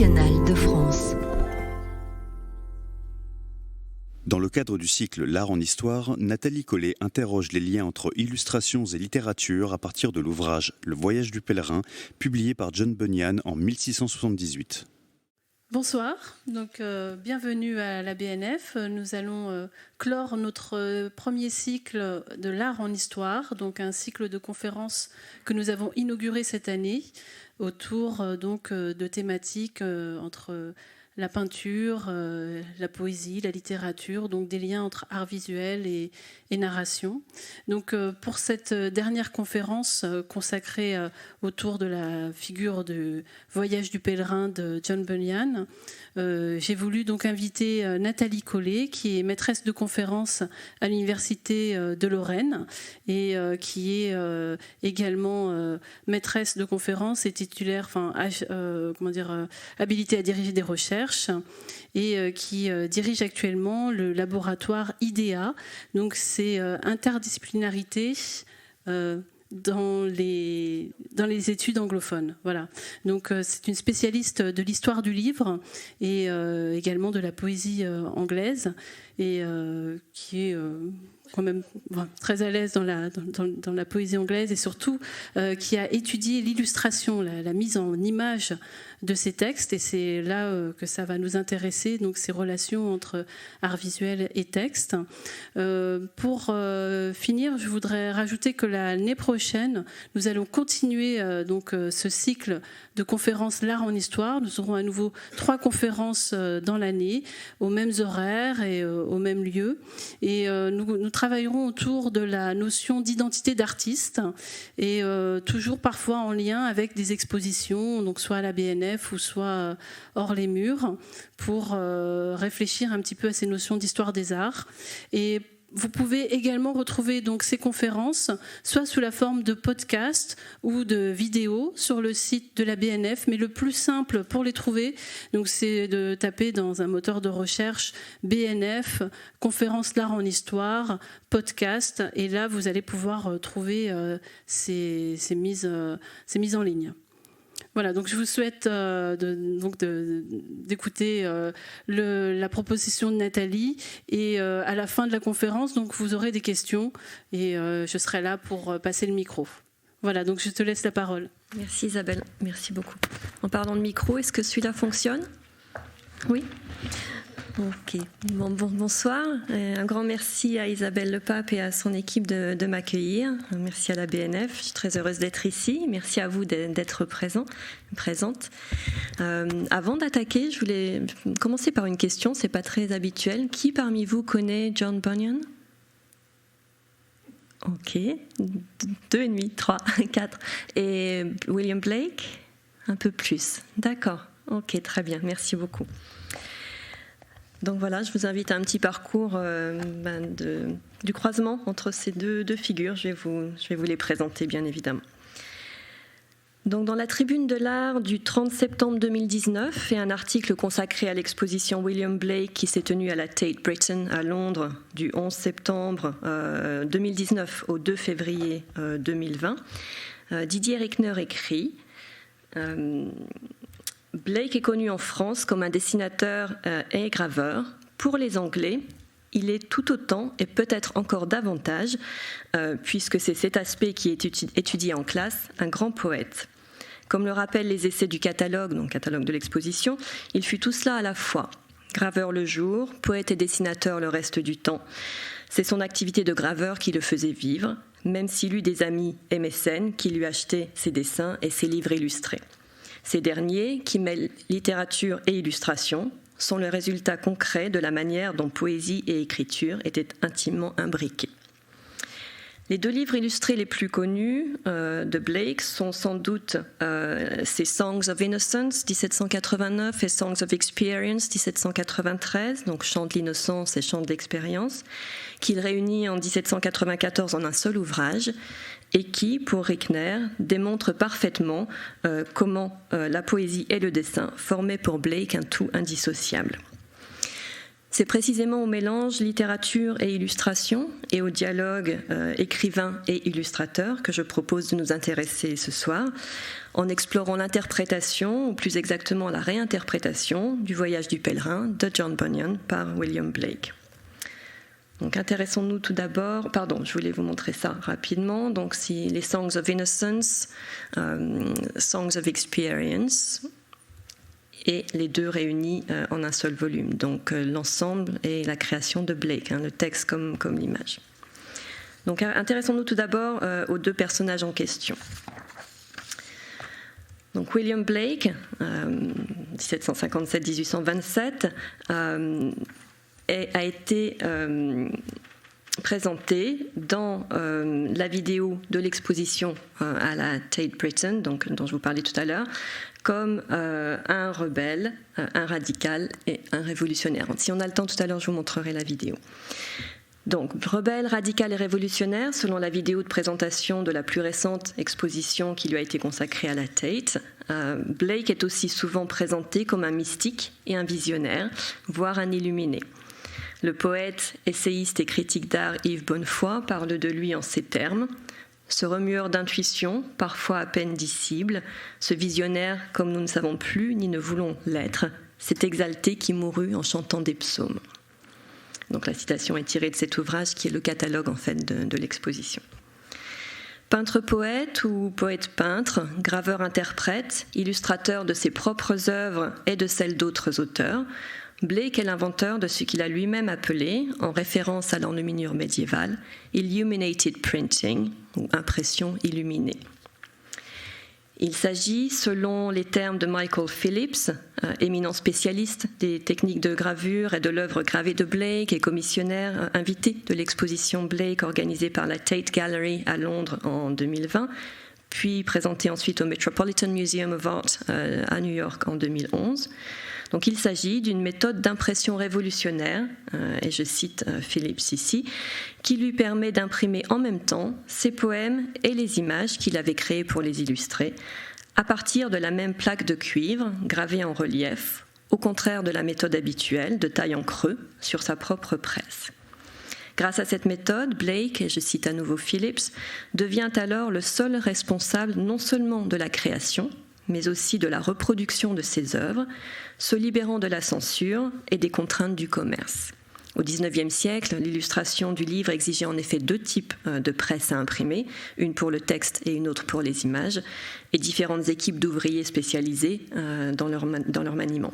nationale de France. Dans le cadre du cycle L'art en histoire, Nathalie Collet interroge les liens entre illustrations et littérature à partir de l'ouvrage Le voyage du pèlerin, publié par John Bunyan en 1678. Bonsoir, donc bienvenue à la BNF. Nous allons clore notre premier cycle de l'art en histoire, donc un cycle de conférences que nous avons inauguré cette année autour de thématiques entre la peinture, la poésie, la littérature, donc des liens entre art visuel et narration. Donc pour cette dernière conférence consacrée autour de la figure de Voyage du pèlerin de John Bunyan, j'ai voulu donc inviter Nathalie Collet, qui est maîtresse de conférence à l'université de Lorraine et qui est également maîtresse de conférence et titulaire, habilitée à diriger des recherches et qui dirige actuellement le laboratoire IDEA. Donc c'est interdisciplinarité dans les études anglophones. Voilà. Donc c'est une spécialiste de l'histoire du livre et également de la poésie anglaise et qui est quand même très à l'aise dans la poésie anglaise et surtout qui a étudié l'illustration, la mise en image de ces textes, et c'est là que ça va nous intéresser, donc ces relations entre art visuel et texte. Pour finir, je voudrais rajouter que l'année prochaine, nous allons continuer ce cycle de conférences L'art en histoire. Nous aurons à nouveau 3 conférences dans l'année, aux mêmes horaires et au même lieu. Et nous travaillerons autour de la notion d'identité d'artiste, et toujours parfois en lien avec des expositions, donc soit à la BNF ou soit hors les murs, pour réfléchir un petit peu à ces notions d'histoire des arts. Et vous pouvez également retrouver donc ces conférences soit sous la forme de podcasts ou de vidéos sur le site de la BNF, mais le plus simple pour les trouver, donc c'est de taper dans un moteur de recherche BNF, conférence l'art en histoire, podcast, et là vous allez pouvoir trouver ces mises en ligne. Voilà, donc je vous souhaite d'écouter la proposition de Nathalie, et à la fin de la conférence, donc vous aurez des questions et je serai là pour passer le micro. Voilà, donc je te laisse la parole. Merci Isabelle, merci beaucoup. En parlant de micro, est-ce que celui-là fonctionne ? Oui ? Ok, bonsoir. Un grand merci à Isabelle Lepape et à son équipe de m'accueillir. Merci à la BNF, je suis très heureuse d'être ici. Merci à vous d'être présente. Avant d'attaquer, je voulais commencer par une question, c'est pas très habituel. Qui parmi vous connaît John Bunyan ? Ok, 2,5, 3, 4. Et William Blake ? Un peu plus. D'accord, ok, très bien, merci beaucoup. Donc voilà, je vous invite à un petit parcours du croisement entre ces deux figures. Je vais vous les présenter, bien évidemment. Donc dans la Tribune de l'Art du 30 septembre 2019 et un article consacré à l'exposition William Blake qui s'est tenue à la Tate Britain à Londres du 11 septembre 2019 au 2 février 2020, Didier Rickner écrit Blake est connu en France comme un dessinateur et graveur. Pour les Anglais, il est tout autant et peut-être encore davantage, puisque c'est cet aspect qui est étudié en classe, un grand poète. Comme le rappellent les essais du catalogue, donc catalogue de l'exposition, il fut tout cela à la fois. Graveur le jour, poète et dessinateur le reste du temps. C'est son activité de graveur qui le faisait vivre, même s'il eut des amis et mécènes qui lui achetaient ses dessins et ses livres illustrés. Ces derniers, qui mêlent littérature et illustration, sont le résultat concret de la manière dont poésie et écriture étaient intimement imbriquées. Les 2 livres illustrés les plus connus de Blake sont sans doute ses Songs of Innocence, 1789, et Songs of Experience, 1793, donc Chants de l'innocence et Chants de l'expérience, qu'il réunit en 1794 en un seul ouvrage, et qui, pour Rickner, démontre parfaitement comment la poésie et le dessin formaient pour Blake un tout indissociable. C'est précisément au mélange littérature et illustration et au dialogue écrivain et illustrateur que je propose de nous intéresser ce soir, en explorant l'interprétation, ou plus exactement la réinterprétation, du Voyage du pèlerin de John Bunyan par William Blake. Donc intéressons-nous tout d'abord, je voulais vous montrer ça rapidement, donc si les Songs of Innocence, Songs of Experience, et les deux réunis en un seul volume. Donc l'ensemble et la création de Blake, le texte comme l'image. Donc intéressons-nous tout d'abord aux deux personnages en question. Donc William Blake, 1757-1827, a été présenté dans la vidéo de l'exposition à la Tate Britain, dont je vous parlais tout à l'heure, comme un rebelle, un radical et un révolutionnaire. Si on a le temps tout à l'heure, je vous montrerai la vidéo. Donc, rebelle, radical et révolutionnaire, selon la vidéo de présentation de la plus récente exposition qui lui a été consacrée à la Tate, Blake est aussi souvent présenté comme un mystique et un visionnaire, voire un illuminé. Le poète, essayiste et critique d'art Yves Bonnefoy parle de lui en ces termes. Ce remueur d'intuition, parfois à peine dissible, ce visionnaire comme nous ne savons plus ni ne voulons l'être, cet exalté qui mourut en chantant des psaumes. Donc la citation est tirée de cet ouvrage qui est le catalogue en fait de l'exposition. Peintre-poète ou poète-peintre, graveur-interprète, illustrateur de ses propres œuvres et de celles d'autres auteurs, Blake est l'inventeur de ce qu'il a lui-même appelé, en référence à l'enluminure médiévale, illuminated printing, ou impression illuminée. Il s'agit, selon les termes de Michael Phillips, éminent spécialiste des techniques de gravure et de l'œuvre gravée de Blake et commissionnaire invité de l'exposition Blake organisée par la Tate Gallery à Londres en 2020, puis présentée ensuite au Metropolitan Museum of Art à New York en 2011. Donc il s'agit d'une méthode d'impression révolutionnaire, et je cite Phillips ici, qui lui permet d'imprimer en même temps ses poèmes et les images qu'il avait créées pour les illustrer, à partir de la même plaque de cuivre gravée en relief, au contraire de la méthode habituelle de taille en creux sur sa propre presse. Grâce à cette méthode, Blake, et je cite à nouveau Phillips, devient alors le seul responsable non seulement de la création, mais aussi de la reproduction de ses œuvres, se libérant de la censure et des contraintes du commerce. Au XIXe siècle, l'illustration du livre exigeait en effet deux types de presse à imprimer, une pour le texte et une autre pour les images, et différentes équipes d'ouvriers spécialisés dans leur maniement.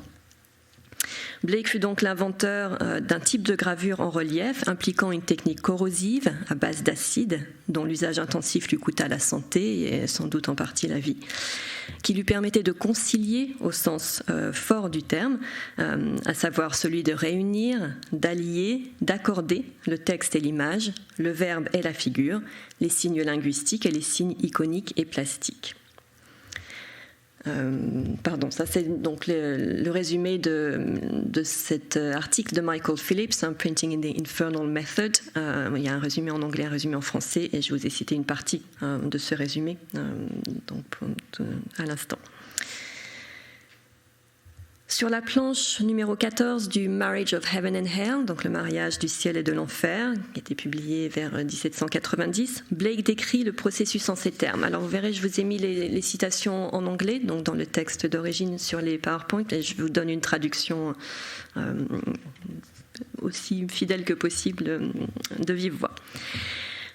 Blake fut donc l'inventeur d'un type de gravure en relief impliquant une technique corrosive à base d'acide, dont l'usage intensif lui coûta la santé et sans doute en partie la vie, qui lui permettait de concilier au sens fort du terme, à savoir celui de réunir, d'allier, d'accorder le texte et l'image, le verbe et la figure, les signes linguistiques et les signes iconiques et plastiques. Ça c'est donc le résumé de cet article de Michael Phillips, Printing in the Infernal Method. Il y a un résumé en anglais, un résumé en français, et je vous ai cité une partie de ce résumé à l'instant. Sur la planche numéro 14 du Marriage of Heaven and Hell, donc le mariage du ciel et de l'enfer, qui a été publié vers 1790, Blake décrit le processus en ces termes. Alors vous verrez, je vous ai mis les citations en anglais, donc dans le texte d'origine sur les PowerPoint, et je vous donne une traduction aussi fidèle que possible de vive voix.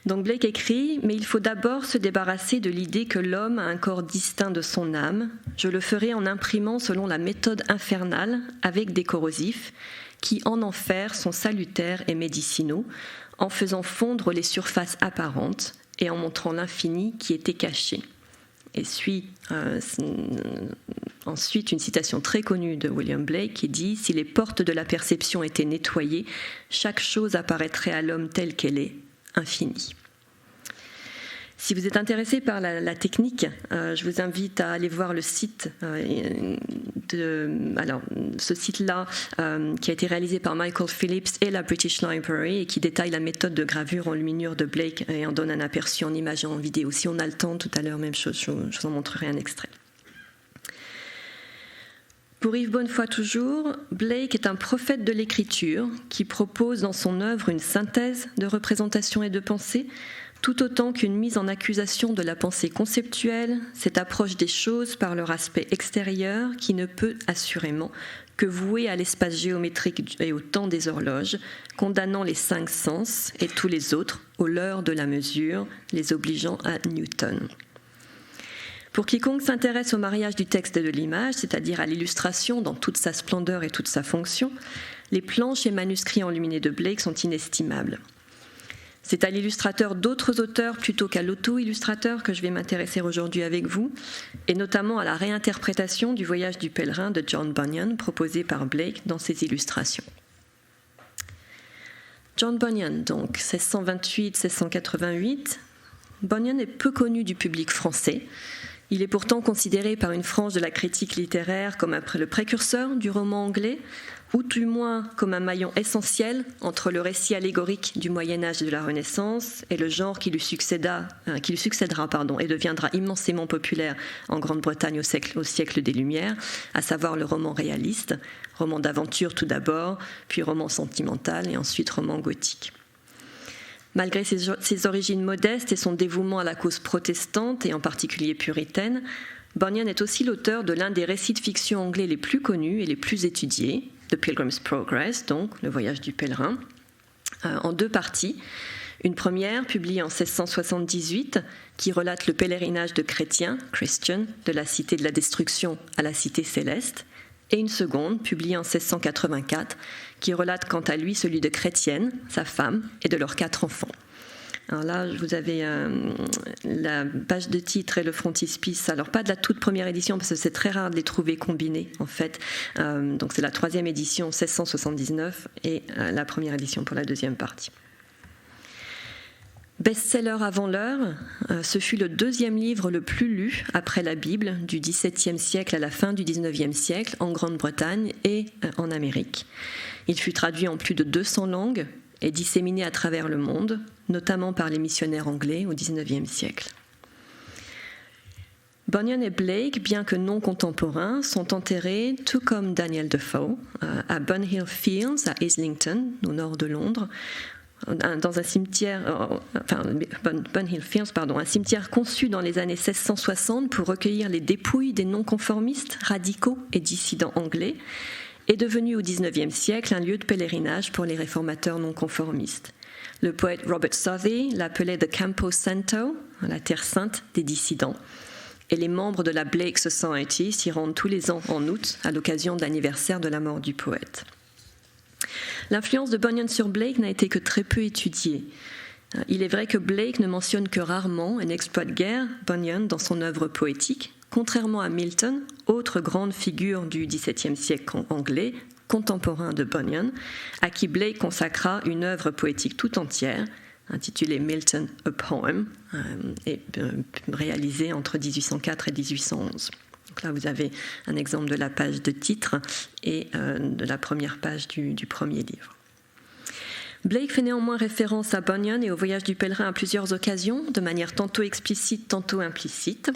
Donc Blake écrit « Mais il faut d'abord se débarrasser de l'idée que l'homme a un corps distinct de son âme. Je le ferai en imprimant selon la méthode infernale avec des corrosifs qui en enfer sont salutaires et médicinaux, en faisant fondre les surfaces apparentes et en montrant l'infini qui était caché. » Et suit ensuite une citation très connue de William Blake qui dit « Si les portes de la perception étaient nettoyées, chaque chose apparaîtrait à l'homme telle qu'elle est, infinie. » Si vous êtes intéressé par la technique, je vous invite à aller voir le site ce site-là qui a été réalisé par Michael Phillips et la British Library et qui détaille la méthode de gravure en luminure de Blake et en donne un aperçu en image et en vidéo. Si on a le temps, tout à l'heure, même chose, je vous en montrerai un extrait. Pour Yves Bonnefoy toujours, Blake est un prophète de l'écriture qui propose dans son œuvre une synthèse de représentation et de pensée, tout autant qu'une mise en accusation de la pensée conceptuelle, cette approche des choses par leur aspect extérieur qui ne peut assurément que vouer à l'espace géométrique et au temps des horloges, condamnant les 5 sens et tous les autres aux leurres de la mesure, les obligeant à Newton. Pour quiconque s'intéresse au mariage du texte et de l'image, c'est-à-dire à l'illustration dans toute sa splendeur et toute sa fonction, les planches et manuscrits enluminés de Blake sont inestimables. C'est à l'illustrateur d'autres auteurs plutôt qu'à l'auto-illustrateur que je vais m'intéresser aujourd'hui avec vous, et notamment à la réinterprétation du Voyage du pèlerin de John Bunyan proposé par Blake dans ses illustrations. John Bunyan, donc, 1628-1688. Bunyan est peu connu du public français. Il est pourtant considéré par une frange de la critique littéraire comme le précurseur du roman anglais, ou du moins comme un maillon essentiel entre le récit allégorique du Moyen-Âge et de la Renaissance et le genre qui lui succédera et deviendra immensément populaire en Grande-Bretagne au siècle des Lumières, à savoir le roman réaliste, roman d'aventure tout d'abord, puis roman sentimental et ensuite roman gothique. Malgré ses origines modestes et son dévouement à la cause protestante et en particulier puritaine, Bunyan est aussi l'auteur de l'un des récits de fiction anglais les plus connus et les plus étudiés, The Pilgrim's Progress, donc le voyage du pèlerin, en 2 parties. Une première, publiée en 1678, qui relate le pèlerinage de chrétiens, Christian, de la cité de la destruction à la cité céleste, et une seconde, publiée en 1684, qui relate quant à lui celui de Chrétienne, sa femme, et de leurs 4 enfants. Alors là, vous avez la page de titre et le frontispice. Alors pas de la toute première édition, parce que c'est très rare de les trouver combinés, en fait. Donc c'est la 3e édition, 1679, et la première édition pour la 2e partie. Best-seller avant l'heure, ce fut le 2e livre le plus lu après la Bible du XVIIe siècle à la fin du XIXe siècle en Grande-Bretagne et en Amérique. Il fut traduit en plus de 200 langues et disséminé à travers le monde, notamment par les missionnaires anglais au XIXe siècle. Bunyan et Blake, bien que non contemporains, sont enterrés, tout comme Daniel Defoe, à Bunhill Fields, à Islington, au nord de Londres, dans un cimetière, Bunhill Fields, un cimetière conçu dans les années 1660 pour recueillir les dépouilles des non-conformistes, radicaux et dissidents anglais, est devenu au XIXe siècle un lieu de pèlerinage pour les réformateurs non-conformistes. Le poète Robert Southey l'appelait The Campo Santo, la terre sainte des dissidents, et les membres de la Blake Society s'y rendent tous les ans en août à l'occasion de l'anniversaire de la mort du poète. L'influence de Bunyan sur Blake n'a été que très peu étudiée. Il est vrai que Blake ne mentionne que rarement et n'exploite guère Bunyan dans son œuvre poétique, contrairement à Milton, autre grande figure du XVIIe siècle anglais, contemporain de Bunyan, à qui Blake consacra une œuvre poétique tout entière, intitulée Milton a Poem, et réalisée entre 1804 et 1811. Donc là, vous avez un exemple de la page de titre et de la première page du premier livre. Blake fait néanmoins référence à Bunyan et au voyage du pèlerin à plusieurs occasions, de manière tantôt explicite, tantôt implicite.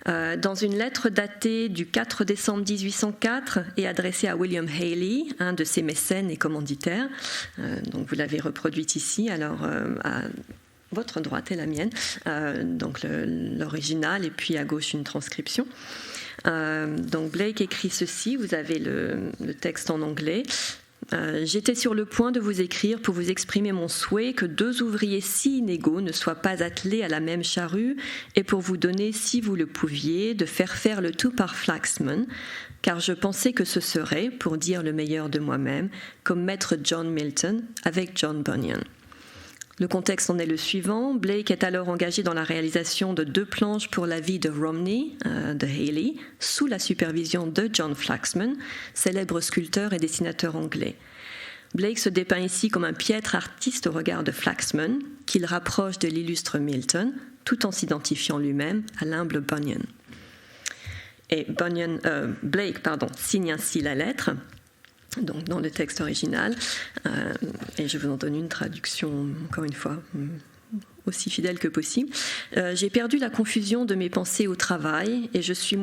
Dans une lettre datée du 4 décembre 1804 et adressée à William Haley, un de ses mécènes et commanditaires, donc vous l'avez reproduite ici, alors à votre droite et la mienne, donc l'original et puis à gauche une transcription. Donc Blake écrit ceci, vous avez le texte en anglais. J'étais sur le point de vous écrire pour vous exprimer mon souhait que 2 ouvriers si inégaux ne soient pas attelés à la même charrue et pour vous donner, si vous le pouviez, de faire le tout par Flaxman, car je pensais que ce serait, pour dire le meilleur de moi-même, comme maître John Milton avec John Bunyan. Le contexte en est le suivant. Blake est alors engagé dans la réalisation de 2 planches pour la vie de Romney, de Haley, sous la supervision de John Flaxman, célèbre sculpteur et dessinateur anglais. Blake se dépeint ici comme un piètre artiste au regard de Flaxman, qu'il rapproche de l'illustre Milton, tout en s'identifiant lui-même à l'humble Bunyan. Et Blake signe ainsi la lettre, donc dans le texte original, et je vous en donne une traduction, encore une fois, aussi fidèle que possible. J'ai perdu la confusion de mes pensées au travail et je suis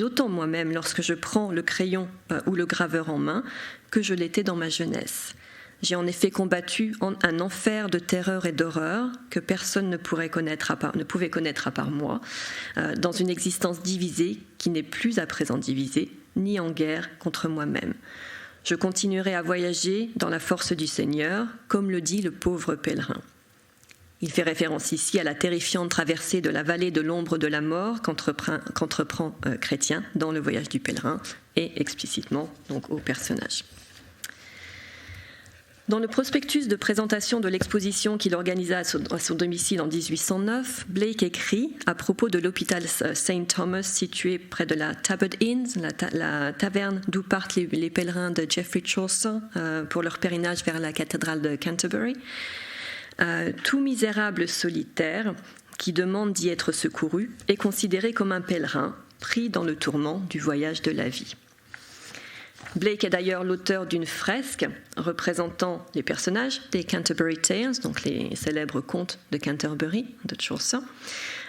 autant moi-même lorsque je prends le crayon ou le graveur en main que je l'étais dans ma jeunesse. J'ai en effet combattu un enfer de terreur et d'horreur que personne ne pouvait connaître à part moi, dans une existence divisée qui n'est plus à présent divisée, ni en guerre contre moi-même. Je continuerai à voyager dans la force du Seigneur, comme le dit le pauvre pèlerin. Il fait référence ici à la terrifiante traversée de la vallée de l'ombre de la mort qu'entreprend Chrétien dans le voyage du pèlerin et explicitement donc, au personnage. Dans le prospectus de présentation de l'exposition qu'il organisa à son domicile en 1809, Blake écrit à propos de l'hôpital St. Thomas situé près de la Tabard Inn, la taverne d'où partent les pèlerins de Geoffrey Chaucer pour leur pèlerinage vers la cathédrale de Canterbury. Tout misérable solitaire qui demande d'y être secouru est considéré comme un pèlerin pris dans le tourment du voyage de la vie. Blake est d'ailleurs l'auteur d'une fresque représentant les personnages des Canterbury Tales, donc les célèbres contes de Canterbury de Chaucer,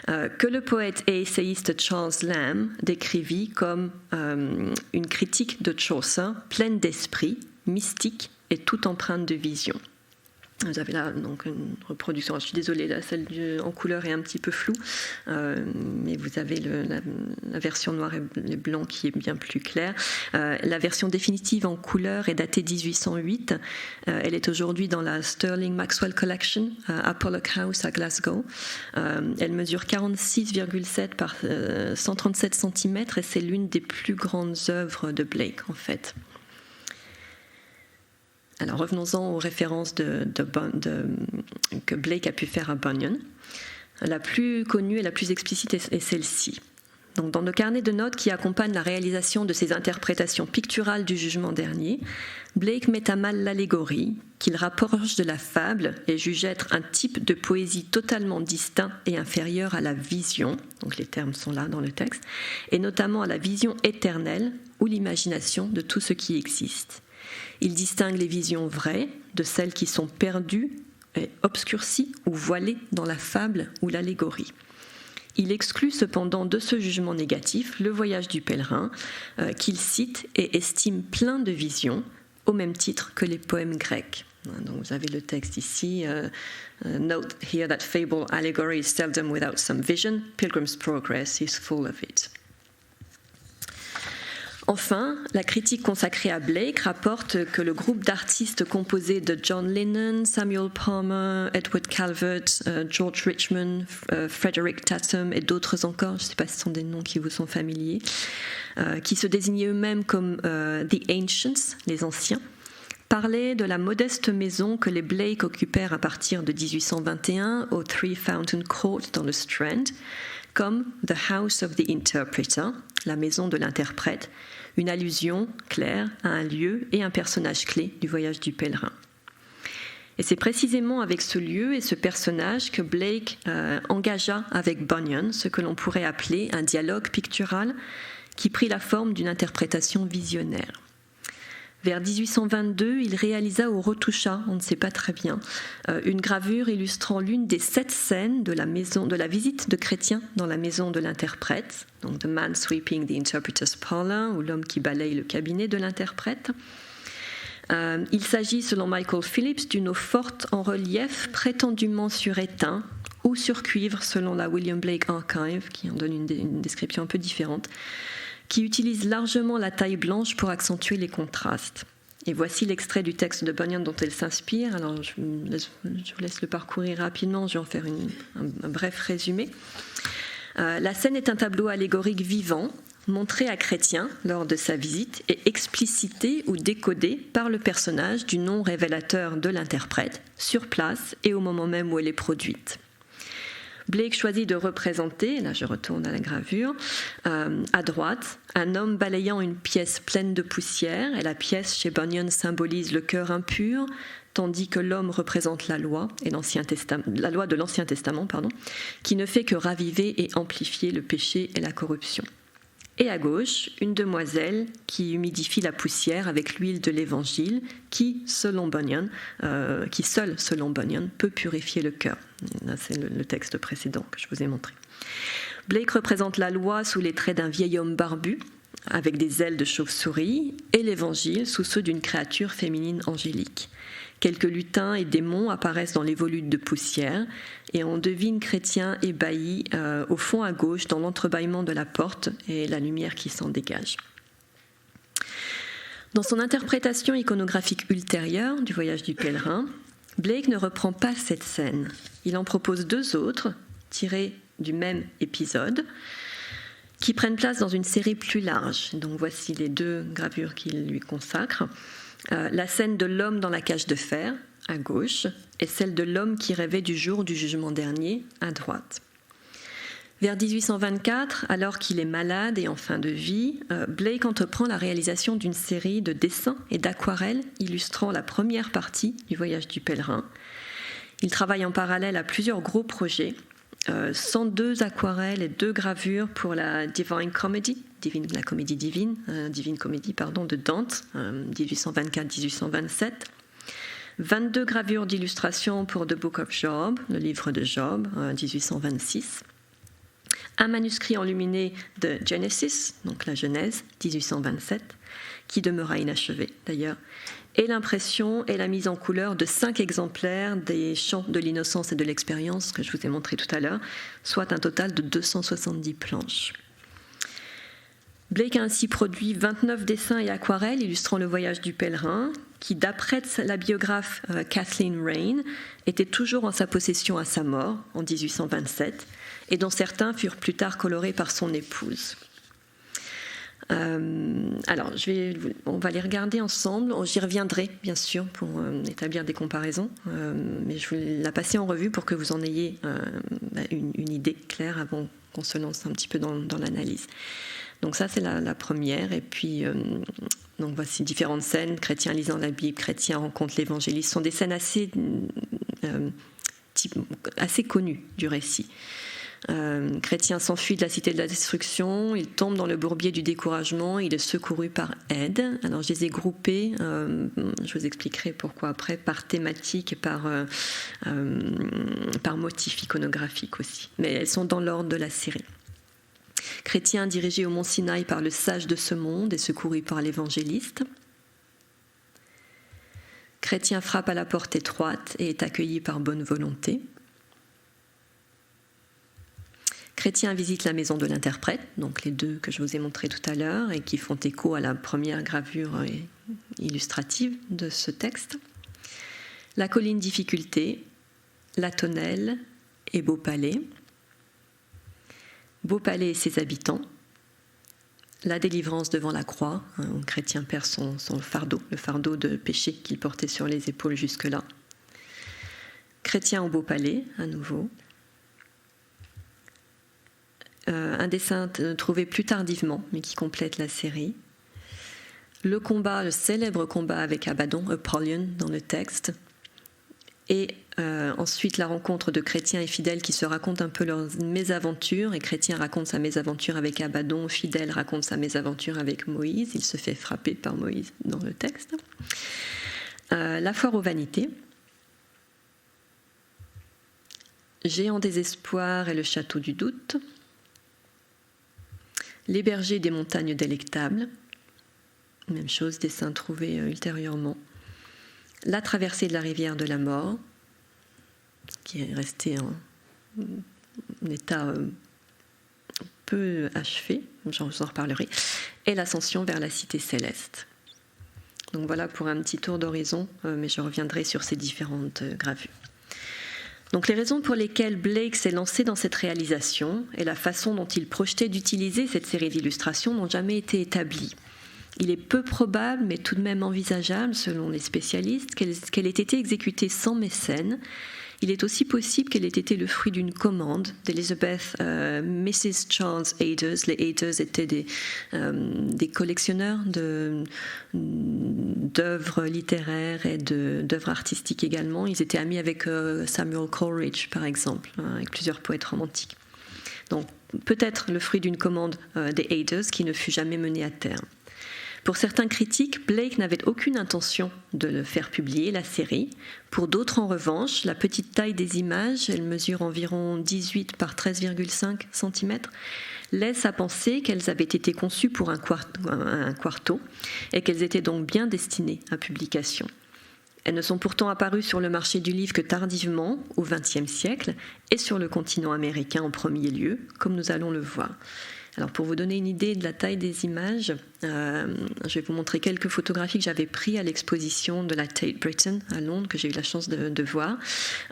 que le poète et essayiste Charles Lamb décrivit comme une critique de Chaucer pleine d'esprit, mystique et toute empreinte de vision. Vous avez là donc une reproduction, je suis désolée, là, celle en couleur est un petit peu floue, mais vous avez la version noir et blanc qui est bien plus claire. La version définitive en couleur est datée 1808. Elle est aujourd'hui dans la Sterling Maxwell Collection à Pollock House à Glasgow. Elle mesure 46,7 par 137 cm et c'est l'une des plus grandes œuvres de Blake en fait. Alors revenons-en aux références que Blake a pu faire à Bunyan. La plus connue et la plus explicite est celle-ci. Donc, dans le carnet de notes qui accompagne la réalisation de ses interprétations picturales du jugement dernier, Blake met à mal l'allégorie, qu'il rapproche de la fable et juge être un type de poésie totalement distinct et inférieur à la vision, donc les termes sont là dans le texte, et notamment à la vision éternelle ou l'imagination de tout ce qui existe. Il distingue les visions vraies de celles qui sont perdues, et obscurcies ou voilées dans la fable ou l'allégorie. Il exclut cependant de ce jugement négatif le voyage du pèlerin, qu'il cite et estime plein de visions, au même titre que les poèmes grecs. Donc vous avez le texte ici. Note here that fable allegory is seldom without some vision. Pilgrim's Progress is full of it. Enfin, la critique consacrée à Blake rapporte que le groupe d'artistes composé de John Lennon, Samuel Palmer, Edward Calvert, George Richmond, Frederick Tatum et d'autres encore, je ne sais pas si ce sont des noms qui vous sont familiers, qui se désignaient eux-mêmes comme The Ancients, les anciens, parlaient de la modeste maison que les Blake occupèrent à partir de 1821 au Three Fountain Court dans le Strand, comme The House of the Interpreter, la maison de l'interprète, une allusion claire à un lieu et un personnage clé du voyage du pèlerin. Et c'est précisément avec ce lieu et ce personnage que Blake engagea avec Bunyan ce que l'on pourrait appeler un dialogue pictural qui prit la forme d'une interprétation visionnaire. Vers 1822, il réalisa ou retoucha, on ne sait pas très bien, une gravure illustrant l'une des 7 scènes de la visite de Chrétien dans la maison de l'interprète, donc The Man Sweeping the Interpreter's Parlour, ou l'homme qui balaye le cabinet de l'interprète. Il s'agit, selon Michael Phillips, d'une eau forte en relief, prétendument sur étain, ou sur cuivre, selon la William Blake Archive, qui en donne une description un peu différente, qui utilise largement la taille blanche pour accentuer les contrastes. Et voici l'extrait du texte de Bunyan dont elle s'inspire. Alors, je vous laisse le parcourir rapidement, je vais en faire un bref résumé. La scène est un tableau allégorique vivant, montré à Chrétien lors de sa visite et explicité ou décodé par le personnage du nom révélateur de l'interprète, sur place et au moment même où elle est produite. Blake choisit de représenter, là je retourne à la gravure, à droite, un homme balayant une pièce pleine de poussière, et la pièce chez Bunyan symbolise le cœur impur, tandis que l'homme représente la loi de l'Ancien Testament, qui ne fait que raviver et amplifier le péché et la corruption. Et à gauche, une demoiselle qui humidifie la poussière avec l'huile de l'Évangile, qui, seul, selon Bunyan, peut purifier le cœur. Là, c'est le texte précédent que je vous ai montré. Blake représente la loi sous les traits d'un vieil homme barbu, avec des ailes de chauve-souris, et l'Évangile sous ceux d'une créature féminine angélique. Quelques lutins et démons apparaissent dans les volutes de poussière, et on devine Chrétien ébahi au fond à gauche, dans l'entrebâillement de la porte et la lumière qui s'en dégage. Dans son interprétation iconographique ultérieure du voyage du pèlerin, Blake ne reprend pas cette scène. Il en propose deux autres, tirées du même épisode, qui prennent place dans une série plus large. Donc voici les deux gravures qu'il lui consacre. La scène de l'homme dans la cage de fer, à gauche, et celle de l'homme qui rêvait du jour du jugement dernier, à droite. Vers 1824, alors qu'il est malade et en fin de vie, Blake entreprend la réalisation d'une série de dessins et d'aquarelles illustrant la première partie du voyage du pèlerin. Il travaille en parallèle à plusieurs gros projets, 102 aquarelles et 2 gravures pour la Divine Comedy, la comédie divine, Divine Comedy, de Dante, 1824-1827. 22 gravures d'illustration pour The Book of Job, le livre de Job, 1826. Un manuscrit enluminé de Genesis, donc la Genèse, 1827, qui demeura inachevé d'ailleurs, et l'impression et la mise en couleur de 5 exemplaires des Chants de l'innocence et de l'expérience que je vous ai montré tout à l'heure, soit un total de 270 planches. Blake a ainsi produit 29 dessins et aquarelles illustrant le voyage du pèlerin, qui, d'après la biographe Kathleen Raine, était toujours en sa possession à sa mort, en 1827, et dont certains furent plus tard colorés par son épouse. Alors, on va les regarder ensemble. J'y reviendrai, bien sûr, pour établir des comparaisons, mais je vais la passer en revue pour que vous en ayez une idée claire avant qu'on se lance un petit peu dans l'analyse. Donc ça, c'est la première. Et puis, donc voici différentes scènes. Chrétien lisant la Bible, Chrétien rencontre l'évangéliste. Ce sont des scènes assez connues du récit. Chrétien s'enfuit de la cité de la destruction, il tombe dans le bourbier du découragement, il est secouru par aide. Alors je les ai groupés, je vous expliquerai pourquoi après, par thématique et par motif iconographique aussi. Mais elles sont dans l'ordre de la série. Chrétien dirigé au mont Sinaï par le sage de ce monde et secouru par l'évangéliste. Chrétien frappe à la porte étroite et est accueilli par bonne volonté. Chrétien visite la maison de l'interprète, donc les deux que je vous ai montrés tout à l'heure et qui font écho à la première gravure illustrative de ce texte. La colline difficulté, la tonnelle et Beaupalais. Beaupalais et ses habitants. La délivrance devant la croix, un chrétien perd son fardeau, le fardeau de péché qu'il portait sur les épaules jusque-là. Chrétien au Beaupalais, à nouveau. Un dessin trouvé plus tardivement, mais qui complète la série. Le célèbre combat avec Abaddon, Apollyon, dans le texte. Et ensuite la rencontre de chrétiens et fidèles qui se racontent un peu leurs mésaventures. Et chrétien raconte sa mésaventure avec Abaddon, fidèle raconte sa mésaventure avec Moïse. Il se fait frapper par Moïse dans le texte. La foire aux vanités. Géant des espoirs et le château du doute. Les bergers des montagnes délectables, même chose, dessin trouvé ultérieurement. La traversée de la rivière de la mort, qui est restée en état peu achevé, j'en reparlerai, et l'ascension vers la cité céleste. Donc voilà pour un petit tour d'horizon, mais je reviendrai sur ces différentes gravures. Donc les raisons pour lesquelles Blake s'est lancé dans cette réalisation et la façon dont il projetait d'utiliser cette série d'illustrations n'ont jamais été établies. Il est peu probable, mais tout de même envisageable, selon les spécialistes, qu'elle ait été exécutée sans mécène. Il est aussi possible qu'elle ait été le fruit d'une commande d'Elizabeth Mrs. Charles Aders. Les Aders étaient des collectionneurs d'œuvres littéraires et d'œuvres artistiques également. Ils étaient amis avec Samuel Coleridge, par exemple, avec plusieurs poètes romantiques. Donc peut-être le fruit d'une commande des Aiders qui ne fut jamais menée à terme. Pour certains critiques, Blake n'avait aucune intention de le faire publier, la série. Pour d'autres, en revanche, la petite taille des images, elle mesure environ 18 par 13,5 cm, laisse à penser qu'elles avaient été conçues pour un quarto et qu'elles étaient donc bien destinées à publication. Elles ne sont pourtant apparues sur le marché du livre que tardivement, au XXe siècle, et sur le continent américain en premier lieu, comme nous allons le voir. Alors pour vous donner une idée de la taille des images, je vais vous montrer quelques photographies que j'avais prises à l'exposition de la Tate Britain à Londres, que j'ai eu la chance de voir.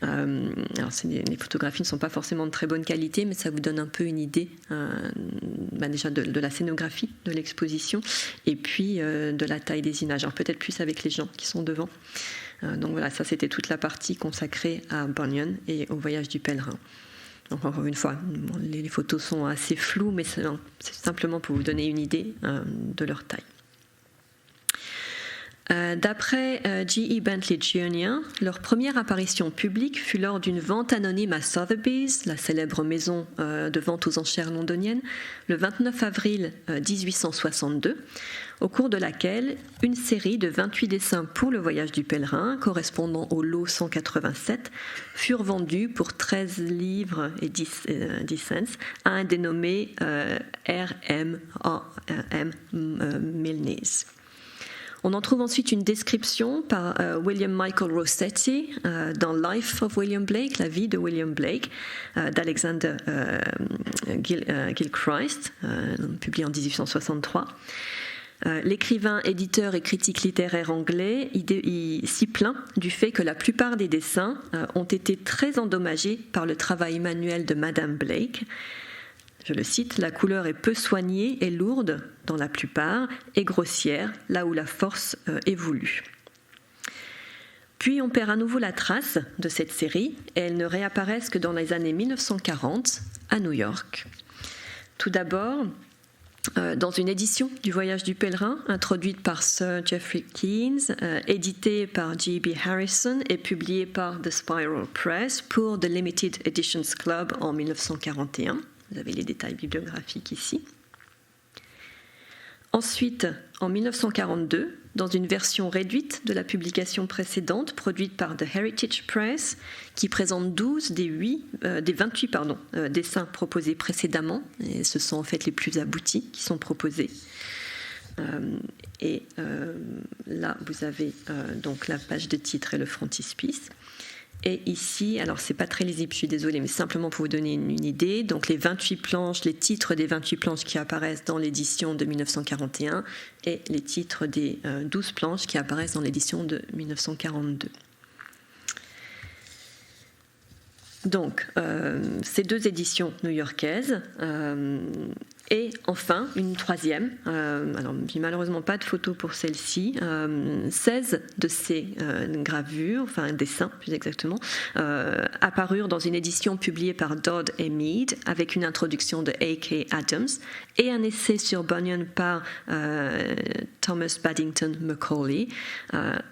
Alors les photographies ne sont pas forcément de très bonne qualité, mais ça vous donne un peu une idée déjà de la scénographie de l'exposition et puis de la taille des images. Alors peut-être plus avec les gens qui sont devant. Donc voilà, ça c'était toute la partie consacrée à Bunyan et au voyage du pèlerin. Donc encore une fois, les photos sont assez floues, mais c'est simplement pour vous donner une idée de leur taille. D'après G.E. Bentley Jr., leur première apparition publique fut lors d'une vente anonyme à Sotheby's, la célèbre maison de vente aux enchères londonienne, le 29 avril 1862, au cours de laquelle une série de 28 dessins pour le voyage du pèlerin, correspondant au lot 187, furent vendus pour 13 livres et 10 cents à un dénommé R.M. Milnes. On en trouve ensuite une description par William Michael Rossetti dans Life of William Blake, la vie de William Blake, d'Alexander Gilchrist, publié en 1863. L'écrivain, éditeur et critique littéraire anglais s'y plaint du fait que la plupart des dessins ont été très endommagés par le travail manuel de Madame Blake. Je le cite, « La couleur est peu soignée et lourde dans la plupart, et grossière là où la force est voulue. » Puis on perd à nouveau la trace de cette série et elles ne réapparaissent que dans les années 1940 à New York. Tout d'abord, dans une édition du Voyage du pèlerin, introduite par Sir Geoffrey Keynes, éditée par J.B. Harrison et publiée par The Spiral Press pour The Limited Editions Club en 1941. Vous avez les détails bibliographiques ici. Ensuite, en 1942, dans une version réduite de la publication précédente, produite par The Heritage Press, qui présente 12 des 28 dessins proposés précédemment, et ce sont en fait les plus aboutis qui sont proposés. Là, vous avez donc la page de titre et le frontispice. Et ici, alors c'est pas très lisible, je suis désolée, mais simplement pour vous donner une idée, donc les 28 planches, les titres des 28 planches qui apparaissent dans l'édition de 1941 et les titres des 12 planches qui apparaissent dans l'édition de 1942. Donc, ces deux éditions new-yorkaises, et enfin une troisième, alors j'ai malheureusement pas de photo pour celle-ci, 16 de ces gravures, enfin dessins plus exactement, apparurent dans une édition publiée par Dodd et Mead avec une introduction de A.K. Adams et un essai sur Bunyan par Thomas Baddington Macaulay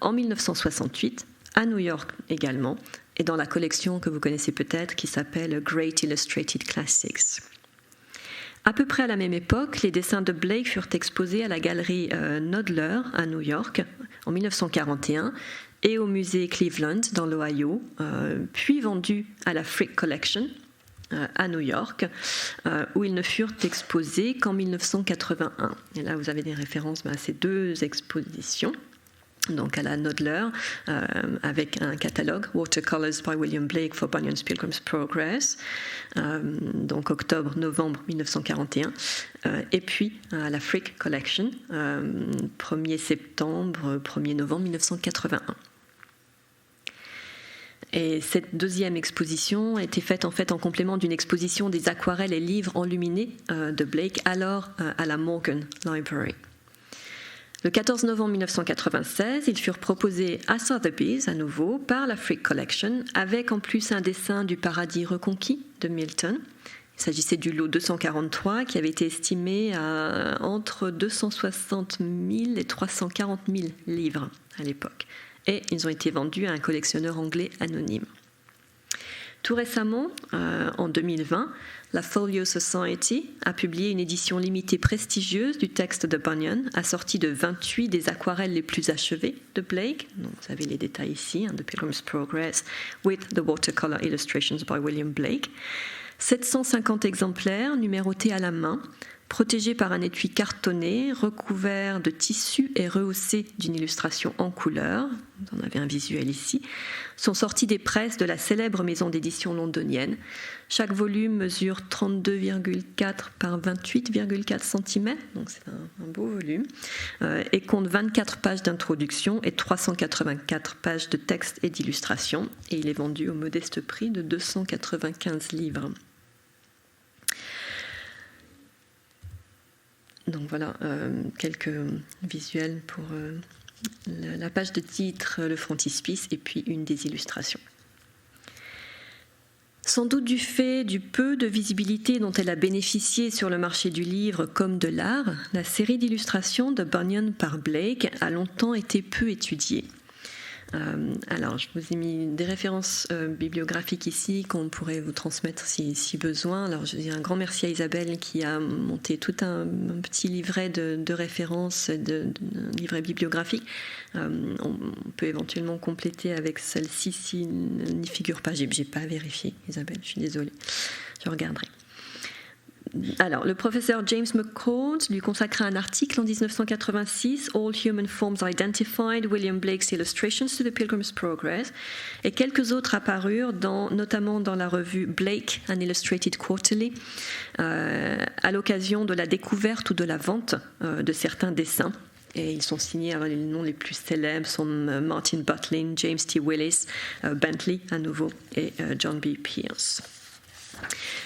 en 1968, à New York également, et dans la collection que vous connaissez peut-être qui s'appelle Great Illustrated Classics. À peu près à la même époque, les dessins de Blake furent exposés à la galerie Knoedler à New York en 1941 et au musée Cleveland dans l'Ohio, puis vendus à la Frick Collection à New York, où ils ne furent exposés qu'en 1981. Et là, vous avez des références à ces deux expositions. Donc à la Knoedler, avec un catalogue Watercolors by William Blake for Bunyan's Pilgrim's Progress, donc octobre-novembre 1941, et puis à la Frick Collection, 1er septembre, 1er novembre 1981. Et cette deuxième exposition était faite en complément d'une exposition des aquarelles et livres enluminés de Blake, alors à la Morgan Library. Le 14 novembre 1996, ils furent proposés à Sotheby's à nouveau par la Frick Collection, avec en plus un dessin du Paradis reconquis de Milton. Il s'agissait du lot 243 qui avait été estimé à entre 260 000 et 340 000 livres à l'époque. Et ils ont été vendus à un collectionneur anglais anonyme. Tout récemment, en 2020, la Folio Society a publié une édition limitée prestigieuse du texte de Bunyan, assortie de 28 des aquarelles les plus achevées de Blake. Donc, vous avez les détails ici, The Pilgrim's Progress, with the watercolor illustrations by William Blake. 750 exemplaires numérotés à la main, protégés par un étui cartonné, recouvert de tissu et rehaussé d'une illustration en couleur, vous en avez un visuel ici, sont sortis des presses de la célèbre maison d'édition londonienne. Chaque volume mesure 32,4 par 28,4 cm, donc c'est un beau volume, et compte 24 pages d'introduction et 384 pages de texte et d'illustration, et il est vendu au modeste prix de 295 livres. Donc voilà, quelques visuels pour la page de titre, le frontispice et puis une des illustrations. Sans doute du fait du peu de visibilité dont elle a bénéficié sur le marché du livre comme de l'art, la série d'illustrations de Bunyan par Blake a longtemps été peu étudiée. Alors, je vous ai mis des références bibliographiques ici qu'on pourrait vous transmettre si besoin. Alors, je dis un grand merci à Isabelle qui a monté tout un petit livret de références, un livret bibliographique. On peut éventuellement compléter avec celle-ci s'il n'y figure pas. J'ai pas vérifié, Isabelle, je suis désolée. Je regarderai. Alors, le professeur James McCord lui consacra un article en 1986, All Human Forms Identified, William Blake's Illustrations to the Pilgrim's Progress, et quelques autres apparurent, notamment dans la revue Blake, an Illustrated Quarterly, à l'occasion de la découverte ou de la vente de certains dessins. Et ils sont signés, alors les noms les plus célèbres sont Martin Butlin, James T. Willis, Bentley à nouveau, et John B. Pierce.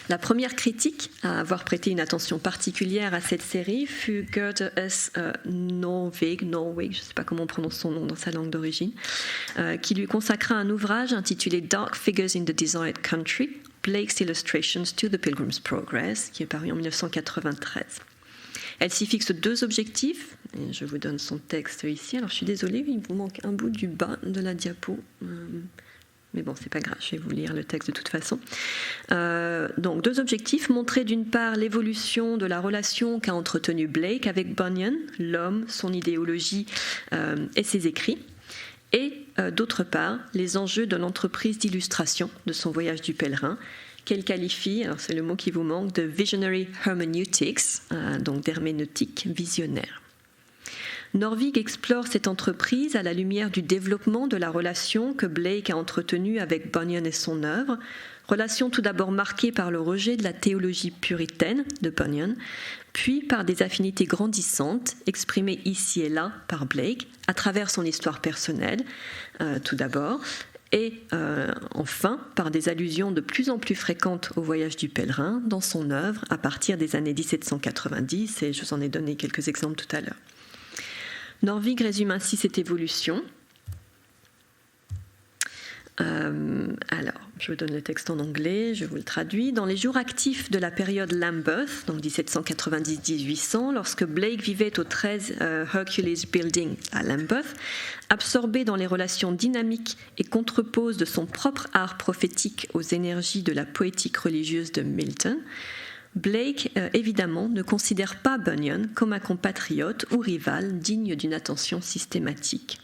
La première critique à avoir prêté une attention particulière à cette série fut Goethe S. Norvig, je ne sais pas comment on prononce son nom dans sa langue d'origine, qui lui consacra un ouvrage intitulé Dark Figures in the Desired Country, Blake's Illustrations to the Pilgrim's Progress, qui est paru en 1993. Elle s'y fixe deux objectifs, et je vous donne son texte ici. Alors je suis désolée, il vous manque un bout du bas de la diapo. Mais bon, c'est pas grave, je vais vous lire le texte de toute façon. Donc, deux objectifs. Montrer d'une part l'évolution de la relation qu'a entretenue Blake avec Bunyan, l'homme, son idéologie et ses écrits. Et d'autre part, les enjeux de l'entreprise d'illustration de son voyage du pèlerin, qu'elle qualifie, alors c'est le mot qui vous manque, de Visionary Hermeneutics, donc d'herméneutique visionnaire. Norvig explore cette entreprise à la lumière du développement de la relation que Blake a entretenue avec Bunyan et son œuvre, relation tout d'abord marquée par le rejet de la théologie puritaine de Bunyan, puis par des affinités grandissantes exprimées ici et là par Blake à travers son histoire personnelle, tout d'abord, et enfin par des allusions de plus en plus fréquentes au voyage du pèlerin dans son œuvre à partir des années 1790, et je vous en ai donné quelques exemples tout à l'heure. Norvig résume ainsi cette évolution. Alors, je vous donne le texte en anglais, je vous le traduis. Dans les jours actifs de la période Lambeth, donc 1790-1800, lorsque Blake vivait au 13 Hercules Building à Lambeth, absorbé dans les relations dynamiques et contreposes de son propre art prophétique aux énergies de la poétique religieuse de Milton, Blake, évidemment, ne considère pas Bunyan comme un compatriote ou rival digne d'une attention systématique.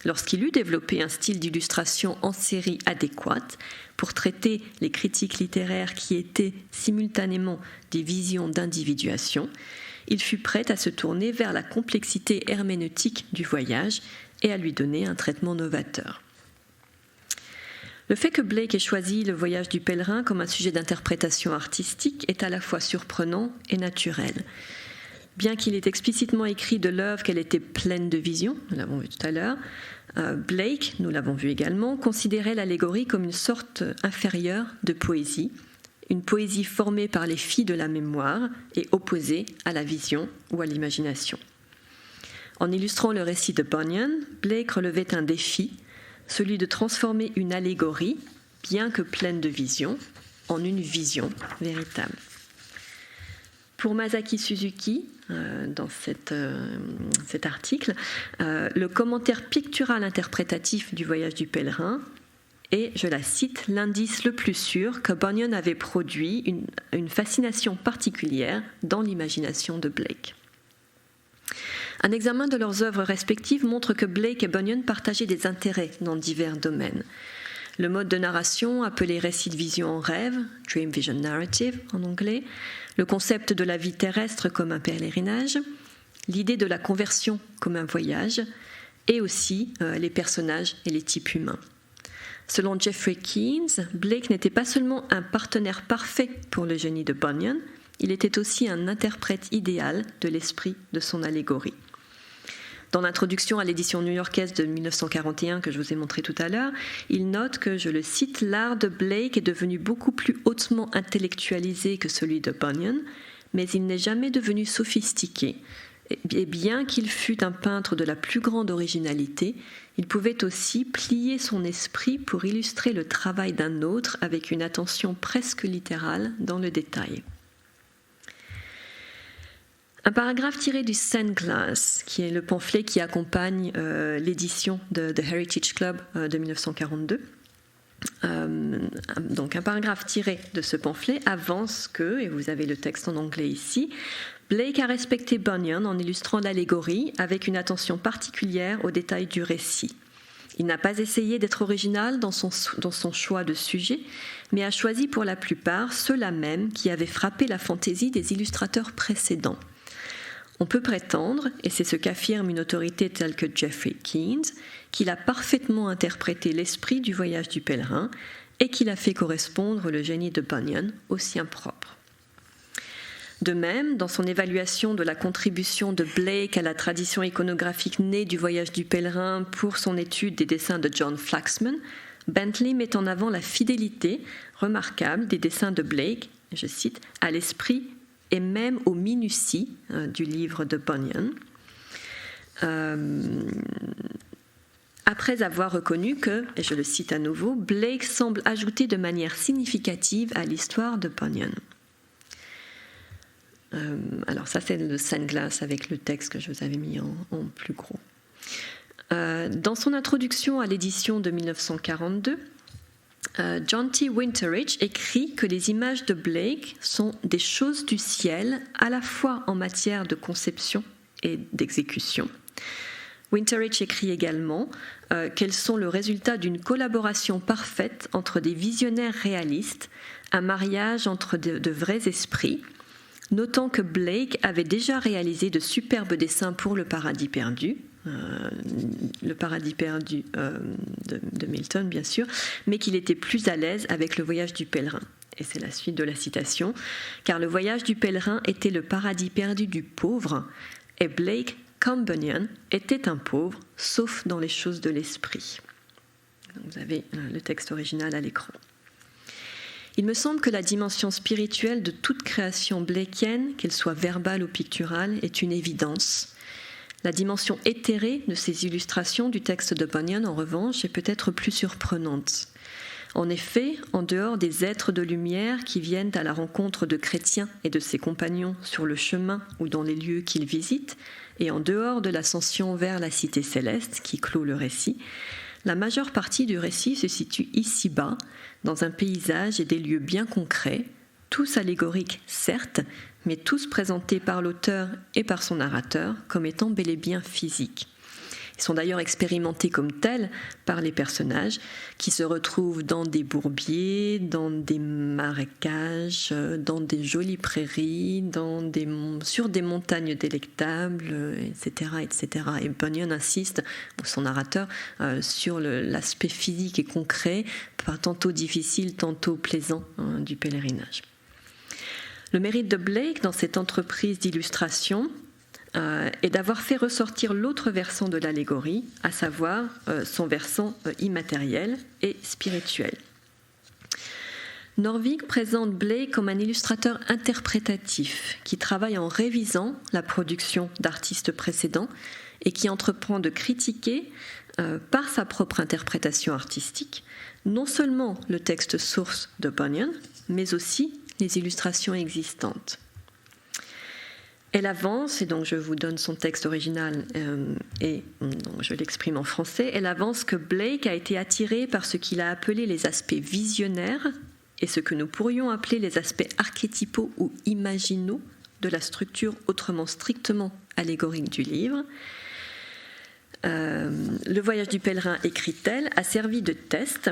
Lorsqu'il eut développé un style d'illustration en série adéquate pour traiter les critiques littéraires qui étaient simultanément des visions d'individuation, il fut prêt à se tourner vers la complexité herméneutique du voyage et à lui donner un traitement novateur. Le fait que Blake ait choisi le voyage du pèlerin comme un sujet d'interprétation artistique est à la fois surprenant et naturel. Bien qu'il ait explicitement écrit de l'œuvre qu'elle était pleine de visions, nous l'avons vu tout à l'heure, Blake, nous l'avons vu également, considérait l'allégorie comme une sorte inférieure de poésie, une poésie formée par les filles de la mémoire et opposée à la vision ou à l'imagination. En illustrant le récit de Bunyan, Blake relevait un défi, celui de transformer une allégorie, bien que pleine de vision, en une vision véritable. Pour Masaki Suzuki, dans cet article, le commentaire pictural interprétatif du voyage du pèlerin est, je la cite, l'indice le plus sûr que Bunyan avait produit une fascination particulière dans l'imagination de Blake. Un examen de leurs œuvres respectives montre que Blake et Bunyan partageaient des intérêts dans divers domaines. Le mode de narration, appelé récit de vision en rêve, Dream Vision Narrative en anglais, le concept de la vie terrestre comme un pèlerinage, l'idée de la conversion comme un voyage, et aussi les personnages et les types humains. Selon Jeffrey Keynes, Blake n'était pas seulement un partenaire parfait pour le génie de Bunyan, il était aussi un interprète idéal de l'esprit de son allégorie. Dans l'introduction à l'édition new-yorkaise de 1941 que je vous ai montré tout à l'heure, il note que, je le cite, « L'art de Blake est devenu beaucoup plus hautement intellectualisé que celui de Bunyan, mais il n'est jamais devenu sophistiqué. Et bien qu'il fût un peintre de la plus grande originalité, il pouvait aussi plier son esprit pour illustrer le travail d'un autre avec une attention presque littérale dans le détail. » Un paragraphe tiré du Sandglass, qui est le pamphlet qui accompagne l'édition de The Heritage Club de 1942. Donc un paragraphe tiré de ce pamphlet avance que, et vous avez le texte en anglais ici, Blake a respecté Bunyan en illustrant l'allégorie avec une attention particulière aux détails du récit. Il n'a pas essayé d'être original dans son choix de sujet, mais a choisi pour la plupart ceux-là même qui avaient frappé la fantaisie des illustrateurs précédents. On peut prétendre, et c'est ce qu'affirme une autorité telle que Jeffrey Keynes, qu'il a parfaitement interprété l'esprit du voyage du pèlerin et qu'il a fait correspondre le génie de Bunyan au sien propre. De même, dans son évaluation de la contribution de Blake à la tradition iconographique née du voyage du pèlerin pour son étude des dessins de John Flaxman, Bentley met en avant la fidélité remarquable des dessins de Blake, je cite, à l'esprit et même aux minuties du livre de Bunyan, après avoir reconnu que, et je le cite à nouveau, Blake semble ajouter de manière significative à l'histoire de Bunyan. Alors ça c'est le Sandglass avec le texte que je vous avais mis en plus gros. Dans son introduction à l'édition de 1942, John T. Winterich écrit que les images de Blake sont des choses du ciel à la fois en matière de conception et d'exécution. Winterich écrit également qu'elles sont le résultat d'une collaboration parfaite entre des visionnaires réalistes, un mariage entre de vrais esprits, notant que Blake avait déjà réalisé de superbes dessins pour Le Paradis perdu, Le Paradis perdu de Milton bien sûr, mais qu'il était plus à l'aise avec Le Voyage du pèlerin. Et c'est la suite de la citation, car Le Voyage du pèlerin était le paradis perdu du pauvre, et Blake, comme Bunyan, était un pauvre, sauf dans les choses de l'esprit. Vous avez le texte original à l'écran. Il me semble que la dimension spirituelle de toute création blakienne, qu'elle soit verbale ou picturale, est une évidence. La dimension éthérée de ces illustrations du texte de Bunyan, en revanche, est peut-être plus surprenante. En effet, en dehors des êtres de lumière qui viennent à la rencontre de chrétiens et de ses compagnons sur le chemin ou dans les lieux qu'ils visitent, et en dehors de l'ascension vers la cité céleste qui clôt le récit, la majeure partie du récit se situe ici-bas, dans un paysage et des lieux bien concrets, tous allégoriques certes, mais tous présentés par l'auteur et par son narrateur comme étant bel et bien physiques. Ils sont d'ailleurs expérimentés comme tels par les personnages qui se retrouvent dans des bourbiers, dans des marécages, dans des jolies prairies, sur des montagnes délectables, etc., etc. Et Bunyan insiste, son narrateur, sur l'aspect physique et concret, tantôt difficile, tantôt plaisant du pèlerinage. Le mérite de Blake dans cette entreprise d'illustration et d'avoir fait ressortir l'autre versant de l'allégorie, à savoir son versant immatériel et spirituel. Norvig présente Blake comme un illustrateur interprétatif qui travaille en révisant la production d'artistes précédents et qui entreprend de critiquer, par sa propre interprétation artistique, non seulement le texte source de Bunyan, mais aussi les illustrations existantes. Elle avance, et donc je vous donne son texte original et donc je l'exprime en français, elle avance que Blake a été attiré par ce qu'il a appelé les aspects visionnaires et ce que nous pourrions appeler les aspects archétypaux ou imaginaux de la structure autrement strictement allégorique du livre. Le voyage du pèlerin, écrit-elle, a servi de test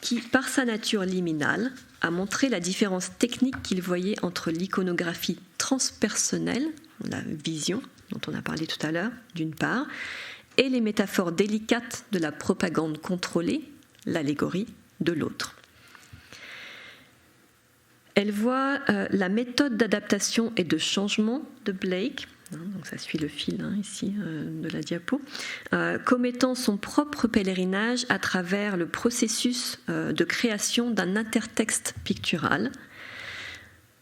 qui, par sa nature liminale, a montré la différence technique qu'il voyait entre l'iconographie transpersonnelle, la vision dont on a parlé tout à l'heure, d'une part, et les métaphores délicates de la propagande contrôlée, l'allégorie, de l'autre. Elle voit la méthode d'adaptation et de changement de Blake, donc ça suit le fil ici de la diapo, comme étant son propre pèlerinage à travers le processus de création d'un intertexte pictural.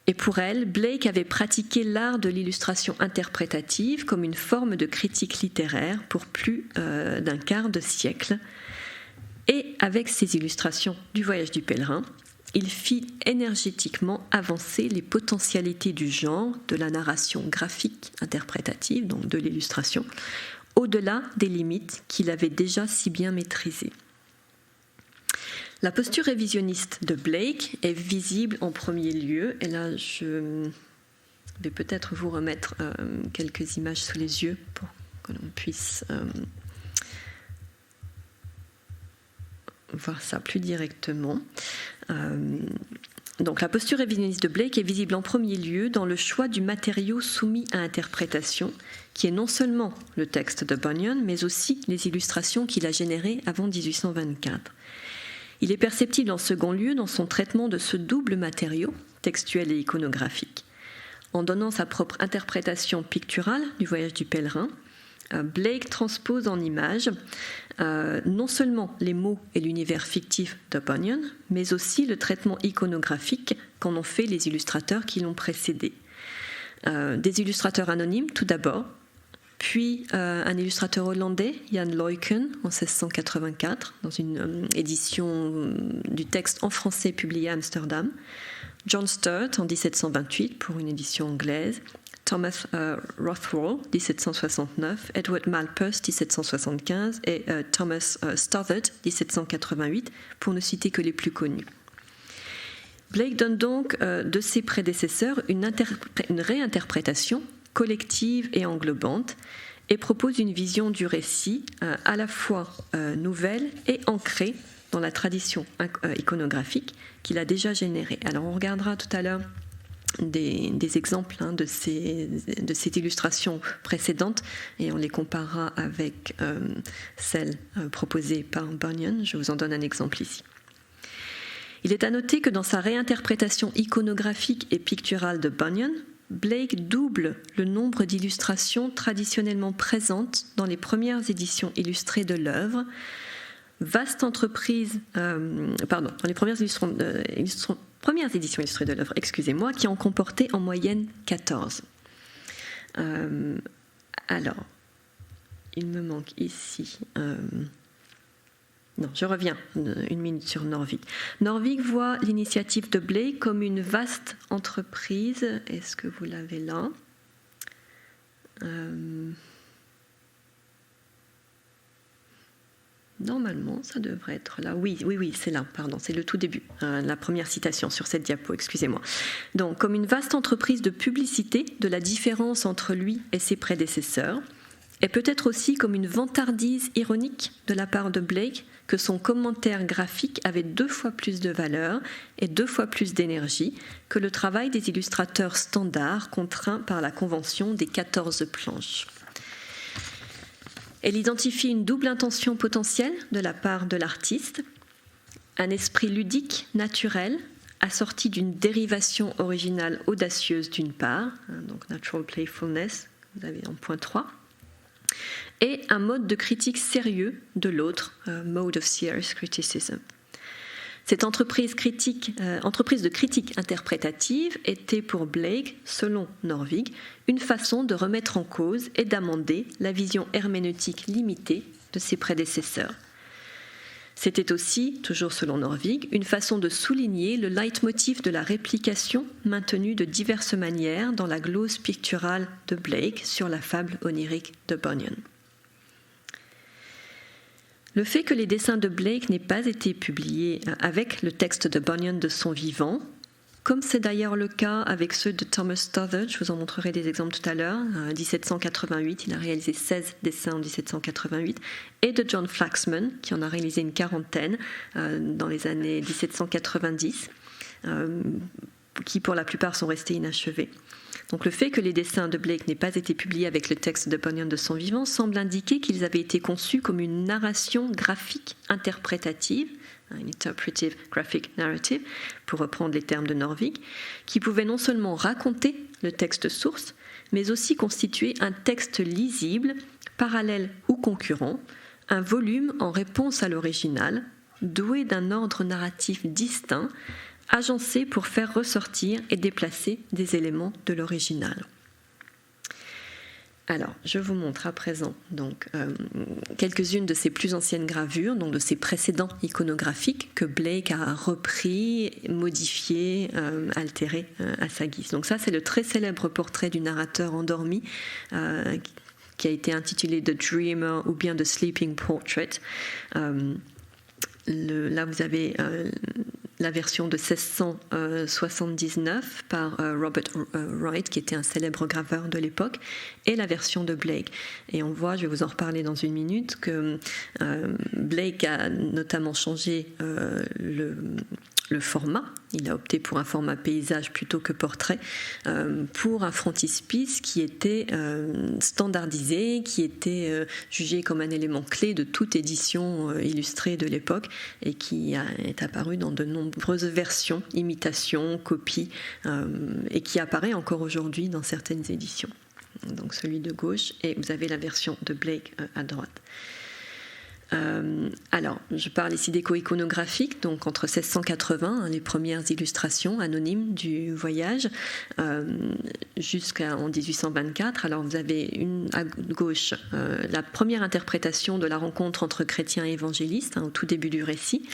Et pour elle, Blake avait pratiqué l'art de l'illustration interprétative comme une forme de critique littéraire pour plus d'un quart de siècle. Et avec ses illustrations du voyage du pèlerin, il fit énergétiquement avancer les potentialités du genre, de la narration graphique interprétative, donc de l'illustration, au-delà des limites qu'il avait déjà si bien maîtrisées. La posture révisionniste de Blake est visible en premier lieu, et là je vais peut-être vous remettre quelques images sous les yeux pour que l'on puisse voir ça plus directement. Donc la posture révisionniste de Blake est visible en premier lieu dans le choix du matériau soumis à interprétation, qui est non seulement le texte de Bunyan, mais aussi les illustrations qu'il a générées avant 1824. Il est perceptible en second lieu dans son traitement de ce double matériau, textuel et iconographique. En donnant sa propre interprétation picturale du voyage du pèlerin, Blake transpose en images non seulement les mots et l'univers fictif de Bunyan, mais aussi le traitement iconographique qu'en ont fait les illustrateurs qui l'ont précédé. Des illustrateurs anonymes tout d'abord, puis un illustrateur hollandais, Jan Luyken, en 1684, dans une édition du texte en français publiée à Amsterdam, John Sturt en 1728 pour une édition anglaise, Thomas Rothwell, 1769, Edward Malthus, 1775 et Thomas Stothard, 1788, pour ne citer que les plus connus. Blake donne donc de ses prédécesseurs une réinterprétation collective et englobante et propose une vision du récit à la fois nouvelle et ancrée dans la tradition iconographique qu'il a déjà générée. Alors on regardera tout à l'heure des exemples de ces illustrations précédentes et on les comparera avec celles proposées par Bunyan. Je vous en donne un exemple ici. Il est à noter que dans sa réinterprétation iconographique et picturale de Bunyan, Blake double le nombre d'illustrations traditionnellement présentes dans les premières éditions illustrées de l'œuvre. Vaste entreprise, dans les premières éditions illustrées de l'œuvre, excusez-moi, qui en comportaient en moyenne 14. Alors, il me manque ici... Non, je reviens une minute sur Norvig. Norvig voit l'initiative de Blake comme une vaste entreprise. Est-ce que vous l'avez là ? Normalement, ça devrait être là. Oui, c'est là, pardon, c'est le tout début, la première citation sur cette diapo, excusez-moi. Donc, comme une vaste entreprise de publicité de la différence entre lui et ses prédécesseurs, et peut-être aussi comme une vantardise ironique de la part de Blake que son commentaire graphique avait 2 fois plus de valeur et 2 fois plus d'énergie que le travail des illustrateurs standards contraints par la convention des 14 planches. Elle identifie une double intention potentielle de la part de l'artiste, un esprit ludique, naturel, assorti d'une dérivation originale audacieuse d'une part, donc natural playfulness, vous avez en point 3, et un mode de critique sérieux de l'autre, mode of serious criticism. Cette entreprise de critique interprétative était pour Blake, selon Norvig, une façon de remettre en cause et d'amender la vision herméneutique limitée de ses prédécesseurs. C'était aussi, toujours selon Norvig, une façon de souligner le leitmotiv de la réplication maintenue de diverses manières dans la glose picturale de Blake sur la fable onirique de Bunyan. Le fait que les dessins de Blake n'aient pas été publiés avec le texte de Bunyan de son vivant, comme c'est d'ailleurs le cas avec ceux de Thomas Stothard, je vous en montrerai des exemples tout à l'heure, 1788, il a réalisé 16 dessins en 1788, et de John Flaxman, qui en a réalisé une quarantaine dans les années 1790, qui pour la plupart sont restés inachevés. Donc le fait que les dessins de Blake n'aient pas été publiés avec le texte de Bunyan de son vivant semble indiquer qu'ils avaient été conçus comme une narration graphique interprétative, un interpretive graphic narrative, pour reprendre les termes de Norvig, qui pouvait non seulement raconter le texte source, mais aussi constituer un texte lisible, parallèle ou concurrent, un volume en réponse à l'original, doué d'un ordre narratif distinct, agencé pour faire ressortir et déplacer des éléments de l'original. Alors, je vous montre à présent donc, quelques-unes de ces plus anciennes gravures, donc de ces précédents iconographiques que Blake a repris, modifiés, altérés à sa guise. Donc ça, c'est le très célèbre portrait du narrateur endormi qui a été intitulé The Dreamer ou bien The Sleeping Portrait. Là, vous avez la version de 1679 par Robert Wright, qui était un célèbre graveur de l'époque, et la version de Blake. Et on voit, je vais vous en reparler dans une minute, que Blake a notamment changé le format. Il a opté pour un format paysage plutôt que portrait, pour un frontispice qui était standardisé, qui était jugé comme un élément clé de toute édition illustrée de l'époque et qui est apparu dans de nombreuses versions, imitations, copies, et qui apparaît encore aujourd'hui dans certaines éditions. Donc celui de gauche, et vous avez la version de Blake à droite. Alors, je parle ici d'éco-iconographique, donc entre 1680, les premières illustrations anonymes du voyage, jusqu'en 1824. Alors, vous avez à gauche la première interprétation de la rencontre entre chrétiens et évangélistes, au tout début du récit.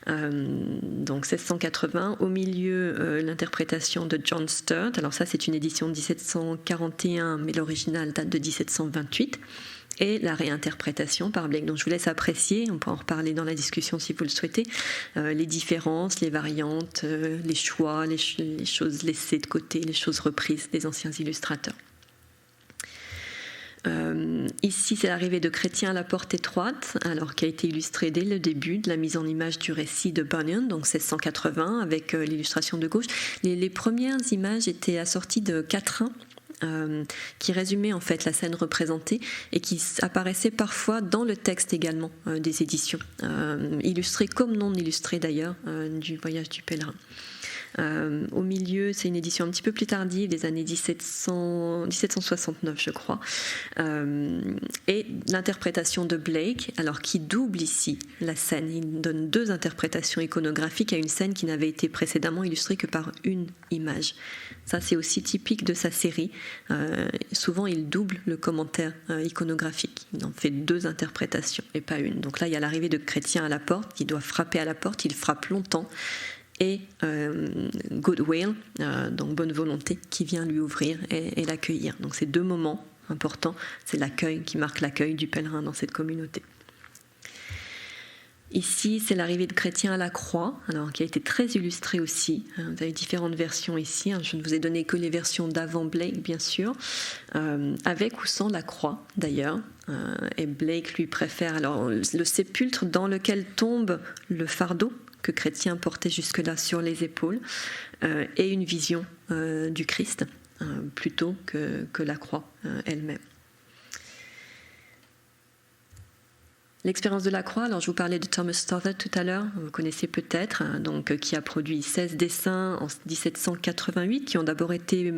Donc 1680, au milieu l'interprétation de John Sturt. Alors ça, c'est une édition de 1741, mais l'original date de 1728. Et la réinterprétation par Blake. Donc je vous laisse apprécier, on peut en reparler dans la discussion si vous le souhaitez, les différences, les variantes, les choix, les choses laissées de côté, les choses reprises des anciens illustrateurs. Ici, c'est l'arrivée de Chrétien à la porte étroite, alors qui a été illustré dès le début de la mise en image du récit de Bunyan, donc 1680, avec l'illustration de gauche. Les premières images étaient assorties de quatrains, qui résumait en fait la scène représentée et qui apparaissait parfois dans le texte également des éditions, illustrées comme non illustrées d'ailleurs, du voyage du pèlerin. Au milieu, c'est une édition un petit peu plus tardive, des années 1769 je crois, et l'interprétation de Blake, alors qui double ici la scène. Il donne deux interprétations iconographiques à une scène qui n'avait été précédemment illustrée que par une image. Ça, c'est aussi typique de sa série. Souvent, il double le commentaire iconographique. Il en fait deux interprétations et pas une. Donc là, il y a l'arrivée de Chrétien à la porte, qui doit frapper à la porte. Il frappe longtemps. Et goodwill, donc bonne volonté, qui vient lui ouvrir et l'accueillir. Donc c'est deux moments importants. C'est l'accueil qui marque l'accueil du pèlerin dans cette communauté. Ici, c'est l'arrivée de Chrétien à la croix, alors, qui a été très illustrée aussi. Vous avez différentes versions ici. Je ne vous ai donné que les versions d'avant Blake, bien sûr, avec ou sans la croix, d'ailleurs. Et Blake lui préfère alors le sépulcre dans lequel tombe le fardeau que Chrétien portait jusque-là sur les épaules, et une vision du Christ, plutôt que la croix elle-même. L'expérience de la croix, alors je vous parlais de Thomas Stothard tout à l'heure, vous connaissez peut-être, donc, qui a produit 16 dessins en 1788, qui ont d'abord été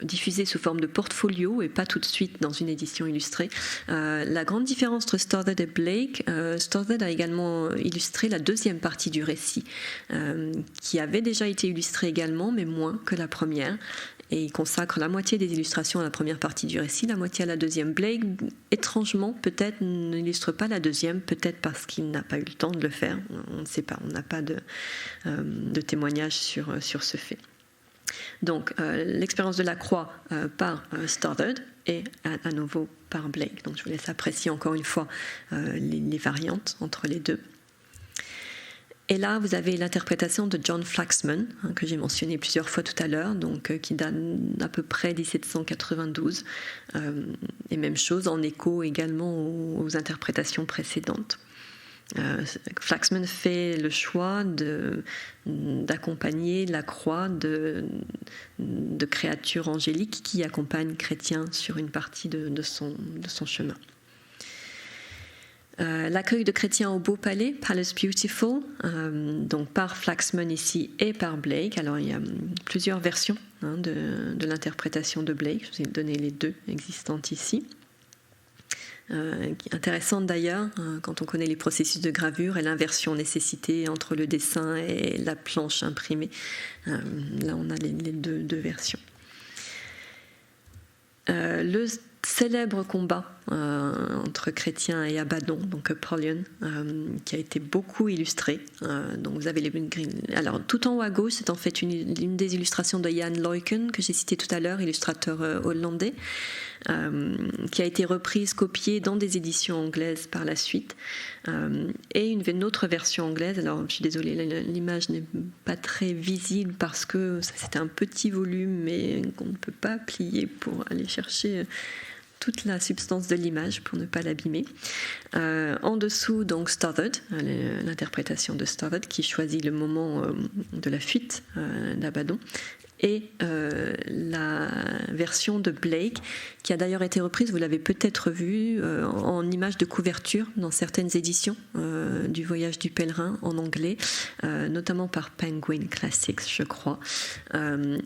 diffusés sous forme de portfolio et pas tout de suite dans une édition illustrée. La grande différence entre Stothard et Blake, Stothard a également illustré la deuxième partie du récit, qui avait déjà été illustrée également, mais moins que la première. et il consacre la moitié des illustrations à la première partie du récit, la moitié à la deuxième. Blake, étrangement, peut-être n'illustre pas la deuxième, peut-être parce qu'il n'a pas eu le temps de le faire, on ne sait pas, on n'a pas de témoignage sur ce fait. Donc, l'expérience de la croix par Stothard et à nouveau par Blake. Donc, je vous laisse apprécier encore une fois les variantes entre les deux. Et là, vous avez l'interprétation de John Flaxman, que j'ai mentionné plusieurs fois tout à l'heure, donc qui date à peu près 1792, et même chose en écho également aux interprétations précédentes. Flaxman fait le choix d'accompagner la croix de créatures angéliques qui accompagnent Chrétien sur une partie de son chemin. L'accueil de Chrétien au Beau Palais, Palace Beautiful, donc par Flaxman ici et par Blake. Alors il y a plusieurs versions de l'interprétation de Blake, je vous ai donné les deux existantes ici. Intéressante d'ailleurs, quand on connaît les processus de gravure et l'inversion nécessitée entre le dessin et la planche imprimée. Là on a les deux versions. Le célèbre combat entre Chrétien et Abaddon, donc Apollyon, qui a été beaucoup illustré. Donc vous avez alors tout en haut à gauche, c'est en fait une des illustrations de Jan Luyken que j'ai cité tout à l'heure, illustrateur hollandais, qui a été reprise, copiée dans des éditions anglaises par la suite, et une autre version anglaise. Alors je suis désolée, l'image n'est pas très visible parce que c'était un petit volume, mais qu'on ne peut pas plier pour aller chercher toute la substance de l'image pour ne pas l'abîmer. En dessous, donc Stothard, l'interprétation de Stothard qui choisit le moment de la fuite d'Abaddon, et la version de Blake qui a d'ailleurs été reprise, vous l'avez peut-être vu, en image de couverture dans certaines éditions du Voyage du Pèlerin en anglais, notamment par Penguin Classics, je crois,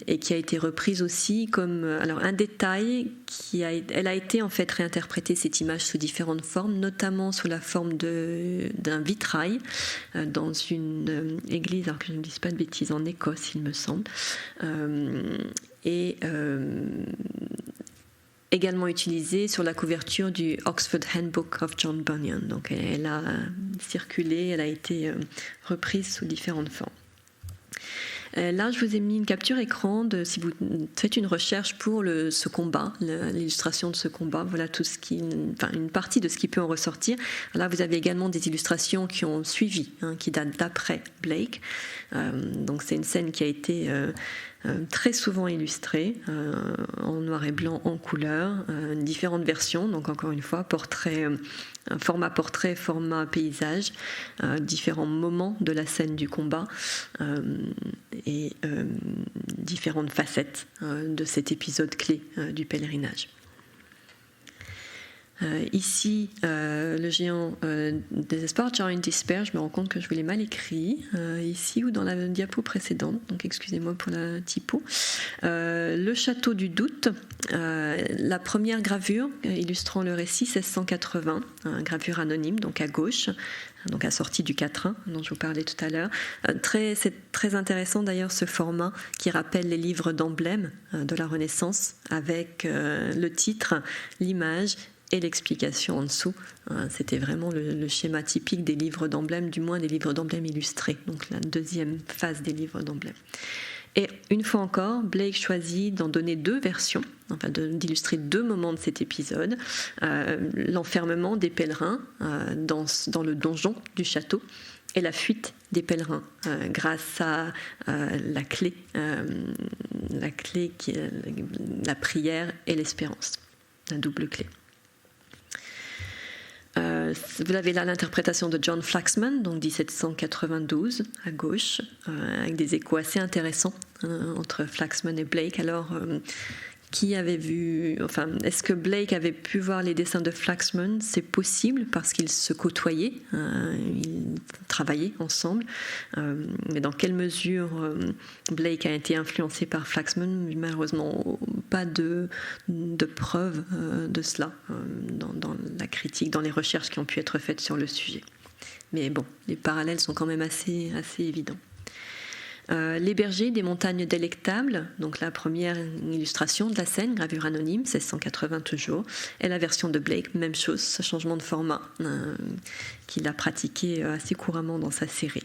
et qui a été reprise aussi comme alors un détail elle a été en fait réinterprétée, cette image, sous différentes formes, notamment sous la forme d'un vitrail dans une église, alors que je ne dise pas de bêtises, en Écosse il me semble, et également utilisée sur la couverture du Oxford Handbook of John Bunyan. Donc elle a circulé, elle a été reprise sous différentes formes. Là, je vous ai mis une capture écran si vous faites une recherche pour ce combat, l'illustration de ce combat. Voilà une partie de ce qui peut en ressortir. Là, vous avez également des illustrations qui ont suivi, qui datent d'après Blake. Donc, c'est une scène qui a été très souvent illustrée en noir et blanc, en couleur, différentes versions. Donc, encore une fois, format portrait, format paysage, différents moments de la scène du combat et différentes facettes de cet épisode clé du pèlerinage. Ici, le géant Désespoir, Giant Despair, je me rends compte que je vous l'ai mal écrit, ici ou dans la diapo précédente, donc excusez-moi pour la typo. Le château du doute, la première gravure illustrant le récit, 1680, gravure anonyme, donc à gauche, donc assortie du quatrain dont je vous parlais tout à l'heure. C'est très intéressant d'ailleurs ce format qui rappelle les livres d'emblèmes de la Renaissance, avec le titre, l'image et l'explication en dessous. C'était vraiment le schéma typique des livres d'emblèmes, du moins des livres d'emblèmes illustrés, donc la deuxième phase des livres d'emblèmes. Et une fois encore, Blake choisit d'en donner deux versions, enfin d'illustrer deux moments de cet épisode. L'enfermement des pèlerins dans le donjon du château et la fuite des pèlerins grâce à la clé qui est la prière et l'espérance, la double clé. Vous avez là l'interprétation de John Flaxman, donc 1792, à gauche, avec des échos assez intéressants entre Flaxman et Blake. Alors, qui avait vu, est-ce que Blake avait pu voir les dessins de Flaxman? C'est possible parce qu'ils se côtoyaient, ils travaillaient ensemble. Mais dans quelle mesure Blake a été influencé par Flaxman? Malheureusement, pas de preuves de cela dans la critique, dans les recherches qui ont pu être faites sur le sujet. Mais bon, les parallèles sont quand même assez évidents. Les bergers des montagnes délectables, donc la première illustration de la scène, gravure anonyme, 1680 toujours, et la version de Blake, même chose, ce changement de format qu'il a pratiqué assez couramment dans sa série.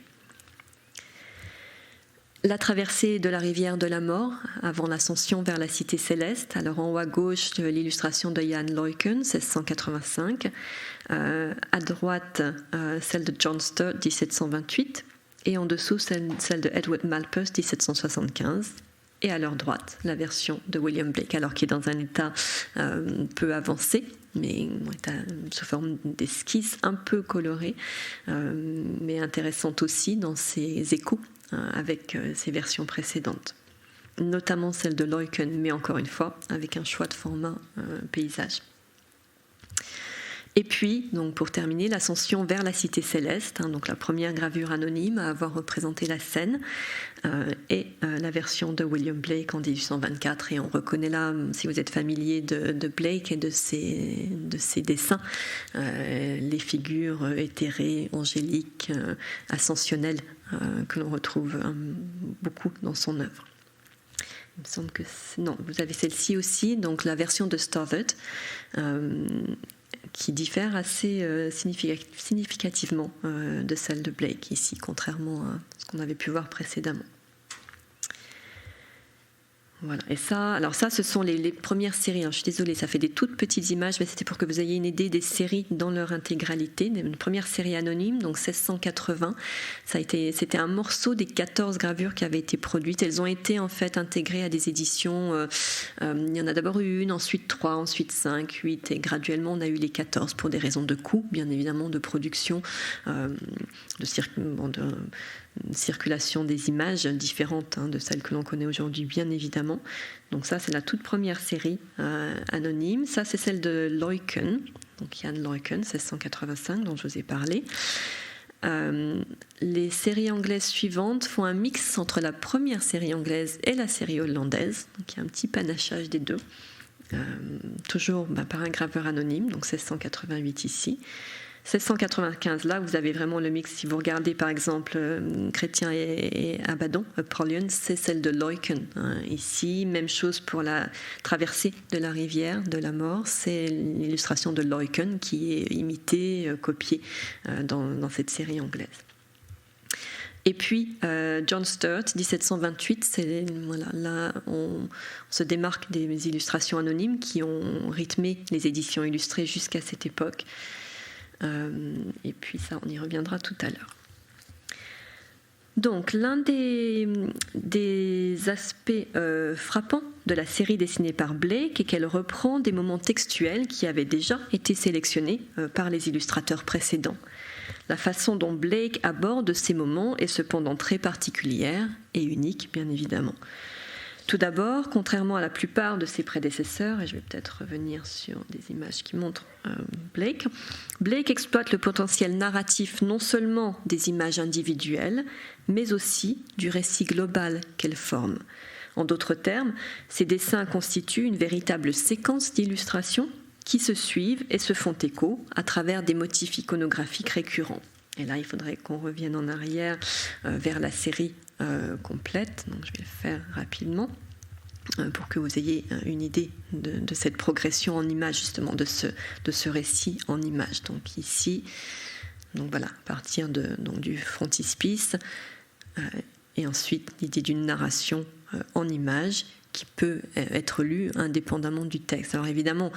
La traversée de la rivière de la mort avant l'ascension vers la cité céleste. Alors en haut à gauche, l'illustration de Jan Luyken, 1685. À droite, celle de John Sturt, 1728. Et en dessous, celle de Edward Malthus, 1775. Et à leur droite, la version de William Blake, alors qui est dans un état peu avancé, mais sous forme d'esquisse un peu colorée, mais intéressante aussi dans ses échos avec ses versions précédentes, notamment celle de Luyken, mais encore une fois avec un choix de format paysage. Et puis, donc pour terminer, l'ascension vers la cité céleste, donc la première gravure anonyme à avoir représenté la scène, et la version de William Blake en 1824. Et on reconnaît là, si vous êtes familier de Blake et de ses dessins, les figures éthérées, angéliques, ascensionnelles, que l'on retrouve beaucoup dans son œuvre. Il me semble que non, vous avez celle-ci aussi, donc la version de Stothard, qui diffère assez significativement de celle de Blake ici, contrairement à ce qu'on avait pu voir précédemment. Voilà. Et ça, ce sont les premières séries. Je suis désolée, ça fait des toutes petites images, mais c'était pour que vous ayez une idée des séries dans leur intégralité. Une première série anonyme, donc 1680. C'était un morceau des 14 gravures qui avaient été produites. Elles ont été en fait intégrées à des éditions. Il y en a d'abord eu une, ensuite 3, ensuite 5, 8, et graduellement on a eu les 14 pour des raisons de coût, bien évidemment, de production, de circulation des images différentes de celles que l'on connaît aujourd'hui, bien évidemment. Donc ça, c'est la toute première série anonyme. Ça, c'est celle de Luyken, donc Jan Luyken, 1685, dont je vous ai parlé. Les séries anglaises suivantes font un mix entre la première série anglaise et la série hollandaise. Donc il y a un petit panachage des deux. Toujours par un graveur anonyme, donc 1688 ici. 1695, là, vous avez vraiment le mix. Si vous regardez, par exemple, Chrétien et Abaddon, Apollyon, c'est celle de Luyken. Ici, même chose pour la traversée de la rivière de la mort. C'est l'illustration de Luyken qui est imitée, copiée dans cette série anglaise. Et puis, John Sturt, 1728, là, on se démarque des illustrations anonymes qui ont rythmé les éditions illustrées jusqu'à cette époque. Et puis ça, on y reviendra tout à l'heure. Donc, l'un des aspects frappants de la série dessinée par Blake est qu'elle reprend des moments textuels qui avaient déjà été sélectionnés par les illustrateurs précédents. La façon dont Blake aborde ces moments est cependant très particulière et unique, bien évidemment. Tout d'abord, contrairement à la plupart de ses prédécesseurs, et je vais peut-être revenir sur des images qui montrent Blake exploite le potentiel narratif non seulement des images individuelles, mais aussi du récit global qu'elles forment. En d'autres termes, ces dessins constituent une véritable séquence d'illustrations qui se suivent et se font écho à travers des motifs iconographiques récurrents. Et là, il faudrait qu'on revienne en arrière vers la série complète. Donc, je vais le faire rapidement pour que vous ayez une idée de cette progression en images, justement, de ce récit en images. Donc ici, voilà, à partir du frontispice, et ensuite l'idée d'une narration en images qui peut être lue indépendamment du texte. Alors évidemment,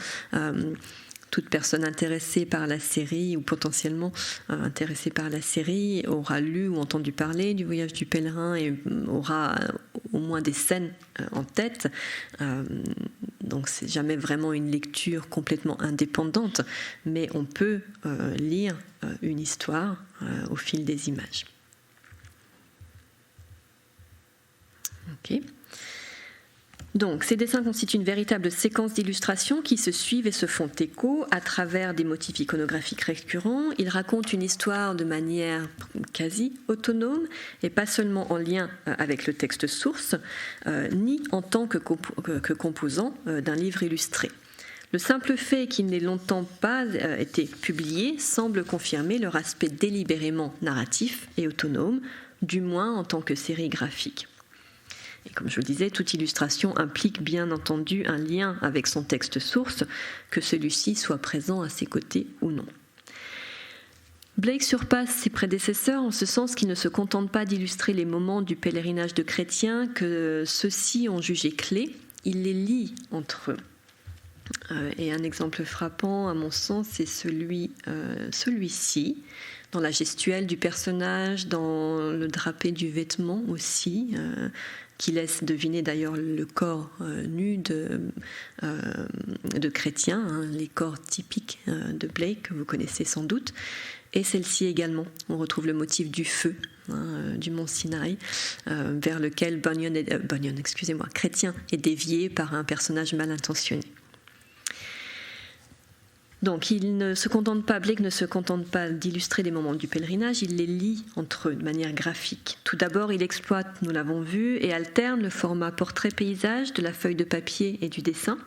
toute personne intéressée par la série ou potentiellement intéressée par la série aura lu ou entendu parler du voyage du pèlerin et aura au moins des scènes en tête. Donc c'est jamais vraiment une lecture complètement indépendante, mais on peut lire une histoire au fil des images. Ok. Donc, ces dessins constituent une véritable séquence d'illustrations qui se suivent et se font écho à travers des motifs iconographiques récurrents. Ils racontent une histoire de manière quasi autonome et pas seulement en lien avec le texte source, ni en tant que composant d'un livre illustré. Le simple fait qu'ils n'aient longtemps pas été publiés semble confirmer leur aspect délibérément narratif et autonome, du moins en tant que série graphique. Et comme je vous le disais, toute illustration implique bien entendu un lien avec son texte source, que celui-ci soit présent à ses côtés ou non. Blake surpasse ses prédécesseurs en ce sens qu'il ne se contente pas d'illustrer les moments du pèlerinage de chrétiens que ceux-ci ont jugés clés, il les lie entre eux. Et un exemple frappant, à mon sens, c'est celui-ci, dans la gestuelle du personnage, dans le drapé du vêtement aussi, qui laisse deviner d'ailleurs le corps nu de chrétiens, hein, les corps typiques de Blake, que vous connaissez sans doute. Et celle-ci également, on retrouve le motif du feu, du mont Sinaï, vers lequel Chrétien est dévié par un personnage mal intentionné. Donc Blake ne se contente pas d'illustrer des moments du pèlerinage, il les lie entre eux de manière graphique. Tout d'abord, il exploite, nous l'avons vu, et alterne le format portrait-paysage de la feuille de papier et du dessin.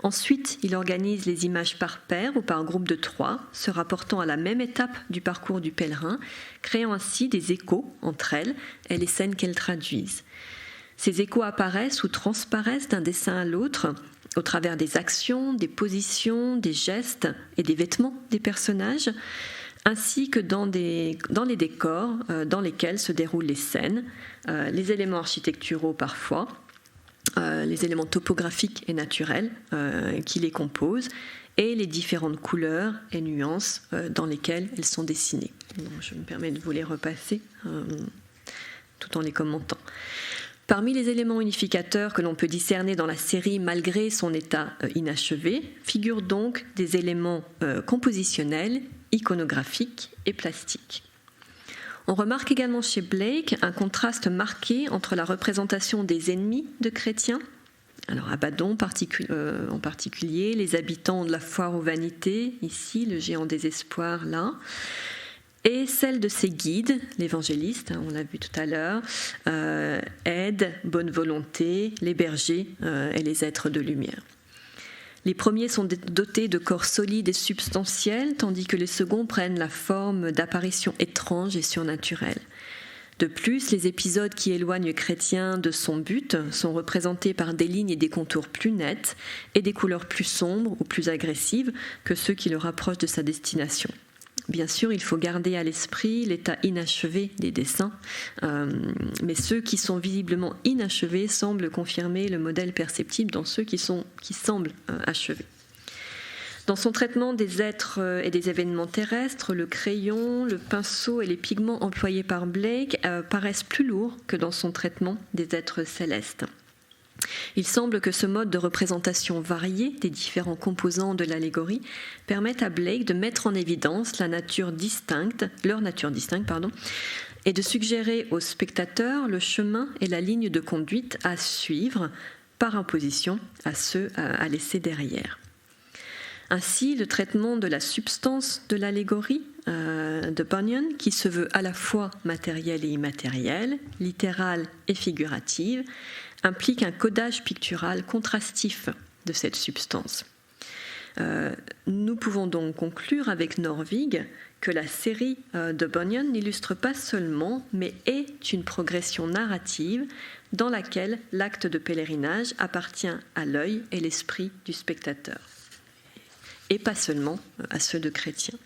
Ensuite, il organise les images par paire ou par groupe de 3, se rapportant à la même étape du parcours du pèlerin, créant ainsi des échos entre elles et les scènes qu'elles traduisent. Ces échos apparaissent ou transparaissent d'un dessin à l'autre, au travers des actions, des positions, des gestes et des vêtements des personnages, ainsi que dans les décors dans lesquels se déroulent les scènes, les éléments architecturaux parfois, les éléments topographiques et naturels qui les composent, et les différentes couleurs et nuances dans lesquelles elles sont dessinées. Donc, je me permets de vous les repasser tout en les commentant. Parmi les éléments unificateurs que l'on peut discerner dans la série malgré son état inachevé, figurent donc des éléments compositionnels, iconographiques et plastiques. On remarque également chez Blake un contraste marqué entre la représentation des ennemis de chrétiens, alors Abaddon en particulier, les habitants de la foire aux vanités, ici le géant désespoir là, et celle de ses guides, l'évangéliste, on l'a vu tout à l'heure, aide, bonne volonté, les bergers et les êtres de lumière. Les premiers sont dotés de corps solides et substantiels, tandis que les seconds prennent la forme d'apparitions étranges et surnaturelles. De plus, les épisodes qui éloignent le chrétien de son but sont représentés par des lignes et des contours plus nets et des couleurs plus sombres ou plus agressives que ceux qui le rapprochent de sa destination. Bien sûr, il faut garder à l'esprit l'état inachevé des dessins, mais ceux qui sont visiblement inachevés semblent confirmer le modèle perceptible dans ceux qui semblent achevés. Dans son traitement des êtres et des événements terrestres, le crayon, le pinceau et les pigments employés par Blake paraissent plus lourds que dans son traitement des êtres célestes. Il semble que ce mode de représentation varié des différents composants de l'allégorie permette à Blake de mettre en évidence leur nature distincte, et de suggérer aux spectateurs le chemin et la ligne de conduite à suivre par opposition à ceux à laisser derrière. Ainsi, le traitement de la substance de l'allégorie de Bunyan, qui se veut à la fois matériel et immatériel, littéral et figurative, implique un codage pictural contrastif de cette substance. Nous pouvons donc conclure avec Norvig que la série de Bunyan n'illustre pas seulement, mais est une progression narrative dans laquelle l'acte de pèlerinage appartient à l'œil et l'esprit du spectateur, et pas seulement à ceux de chrétiens.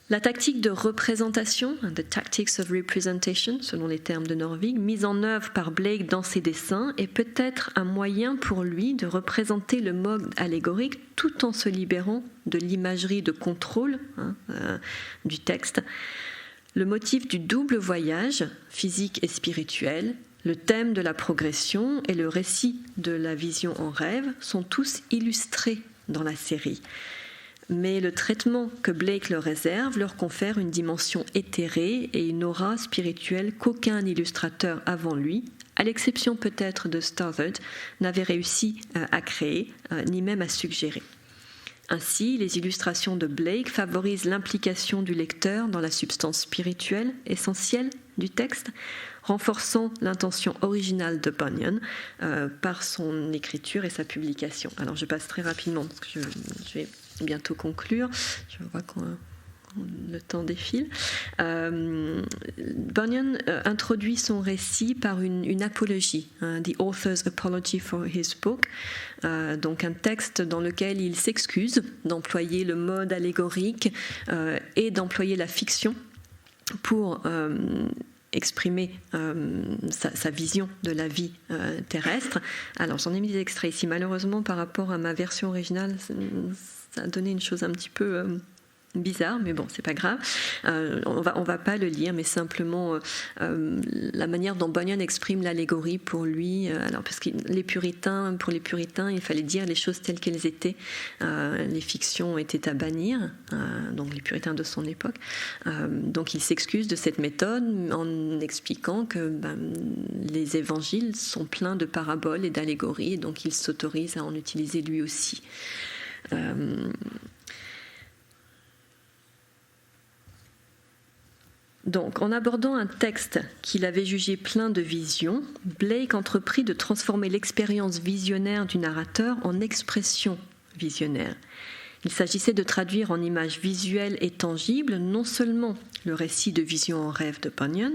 La tactique de représentation, the tactics of representation, selon les termes de Norvig, mise en œuvre par Blake dans ses dessins, est peut-être un moyen pour lui de représenter le mode allégorique tout en se libérant de l'imagerie de contrôle du texte. Le motif du double voyage, physique et spirituel, le thème de la progression et le récit de la vision en rêve sont tous illustrés dans la série. Mais le traitement que Blake leur réserve leur confère une dimension éthérée et une aura spirituelle qu'aucun illustrateur avant lui, à l'exception peut-être de Stothard, n'avait réussi à créer, ni même à suggérer. Ainsi, les illustrations de Blake favorisent l'implication du lecteur dans la substance spirituelle essentielle du texte, renforçant l'intention originale de Bunyan par son écriture et sa publication. Alors je passe très rapidement parce que je vais bientôt conclure. Je vois qu'on le temps défile. Bunyan introduit son récit par une apologie, The Author's Apology for His Book, donc un texte dans lequel il s'excuse d'employer le mode allégorique et d'employer la fiction pour exprimer sa vision de la vie terrestre. Alors j'en ai mis des extraits ici. Malheureusement, par rapport à ma version originale, ça a donné une chose un petit peu bizarre, mais bon, c'est pas grave. On va pas le lire, mais simplement la manière dont Bunyan exprime l'allégorie pour lui. Alors parce que pour les puritains, il fallait dire les choses telles qu'elles étaient. Les fictions étaient à bannir, donc les puritains de son époque. Donc il s'excuse de cette méthode en expliquant que les évangiles sont pleins de paraboles et d'allégories, et donc il s'autorise à en utiliser lui aussi. Donc, en abordant un texte qu'il avait jugé plein de visions, Blake entreprit de transformer l'expérience visionnaire du narrateur en expression visionnaire. Il s'agissait de traduire en images visuelles et tangibles non seulement le récit de vision en rêve de Bunyan,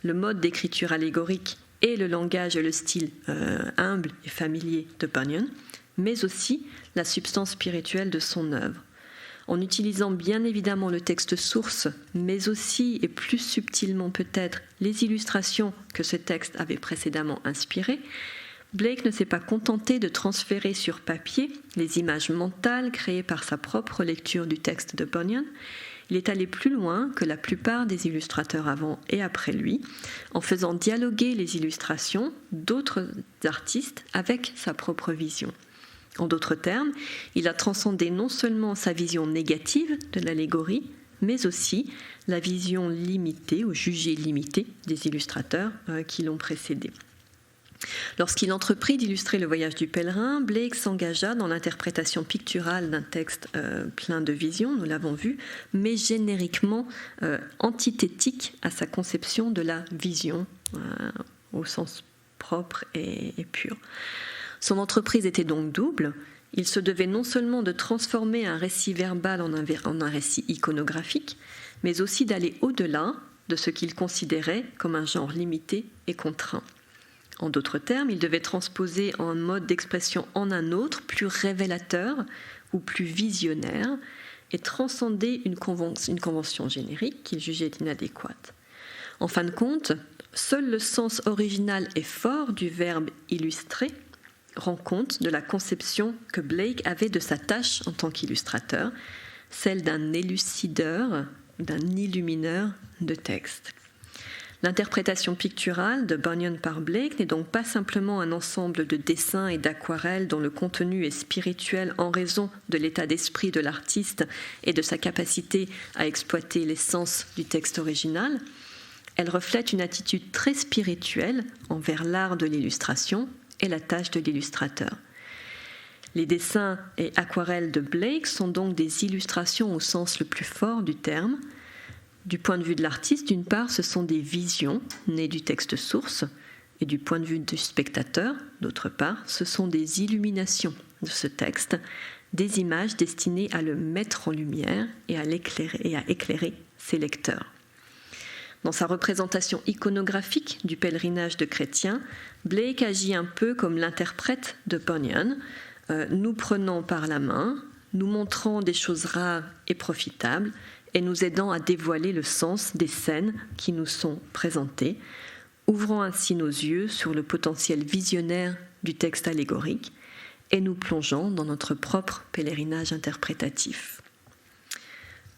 le mode d'écriture allégorique et le langage et le style humble et familier de Bunyan, mais aussi la substance spirituelle de son œuvre. En utilisant bien évidemment le texte source, mais aussi et plus subtilement peut-être les illustrations que ce texte avait précédemment inspirées, Blake ne s'est pas contenté de transférer sur papier les images mentales créées par sa propre lecture du texte de Bunyan. Il est allé plus loin que la plupart des illustrateurs avant et après lui, en faisant dialoguer les illustrations d'autres artistes avec sa propre vision. En d'autres termes, il a transcendé non seulement sa vision négative de l'allégorie, mais aussi la vision limitée ou jugée limitée des illustrateurs qui l'ont précédé. Lorsqu'il entreprit d'illustrer le voyage du pèlerin, Blake s'engagea dans l'interprétation picturale d'un texte plein de visions, nous l'avons vu, mais génériquement antithétique à sa conception de la vision au sens propre et pur. Son entreprise était donc double. Il se devait non seulement de transformer un récit verbal en un récit iconographique, mais aussi d'aller au-delà de ce qu'il considérait comme un genre limité et contraint. En d'autres termes, il devait transposer un mode d'expression en un autre, plus révélateur ou plus visionnaire, et transcender une convention générique qu'il jugeait inadéquate. En fin de compte, seul le sens original et fort du verbe « illustrer » rend compte de la conception que Blake avait de sa tâche en tant qu'illustrateur, celle d'un élucideur, d'un illumineur de texte. L'interprétation picturale de Bunyan par Blake n'est donc pas simplement un ensemble de dessins et d'aquarelles dont le contenu est spirituel en raison de l'état d'esprit de l'artiste et de sa capacité à exploiter l'essence du texte original. Elle reflète une attitude très spirituelle envers l'art de l'illustration et la tâche de l'illustrateur. Les dessins et aquarelles de Blake sont donc des illustrations au sens le plus fort du terme. Du point de vue de l'artiste, d'une part, ce sont des visions nées du texte source, et du point de vue du spectateur, d'autre part, ce sont des illuminations de ce texte, des images destinées à le mettre en lumière et à éclairer ses lecteurs. Dans sa représentation iconographique du pèlerinage de chrétiens, Blake agit un peu comme l'interprète de Bunyan, nous prenant par la main, nous montrant des choses rares et profitables, et nous aidant à dévoiler le sens des scènes qui nous sont présentées, ouvrant ainsi nos yeux sur le potentiel visionnaire du texte allégorique et nous plongeant dans notre propre pèlerinage interprétatif.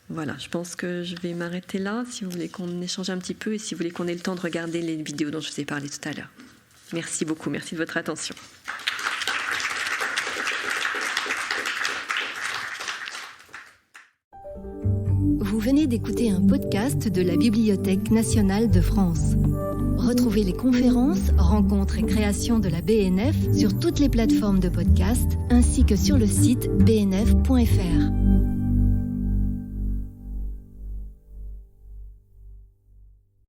Voilà, je pense que je vais m'arrêter là, si vous voulez qu'on échange un petit peu et si vous voulez qu'on ait le temps de regarder les vidéos dont je vous ai parlé tout à l'heure. Merci beaucoup, merci de votre attention. Vous venez d'écouter un podcast de la Bibliothèque nationale de France. Retrouvez les conférences, rencontres et créations de la BNF sur toutes les plateformes de podcast ainsi que sur le site bnf.fr.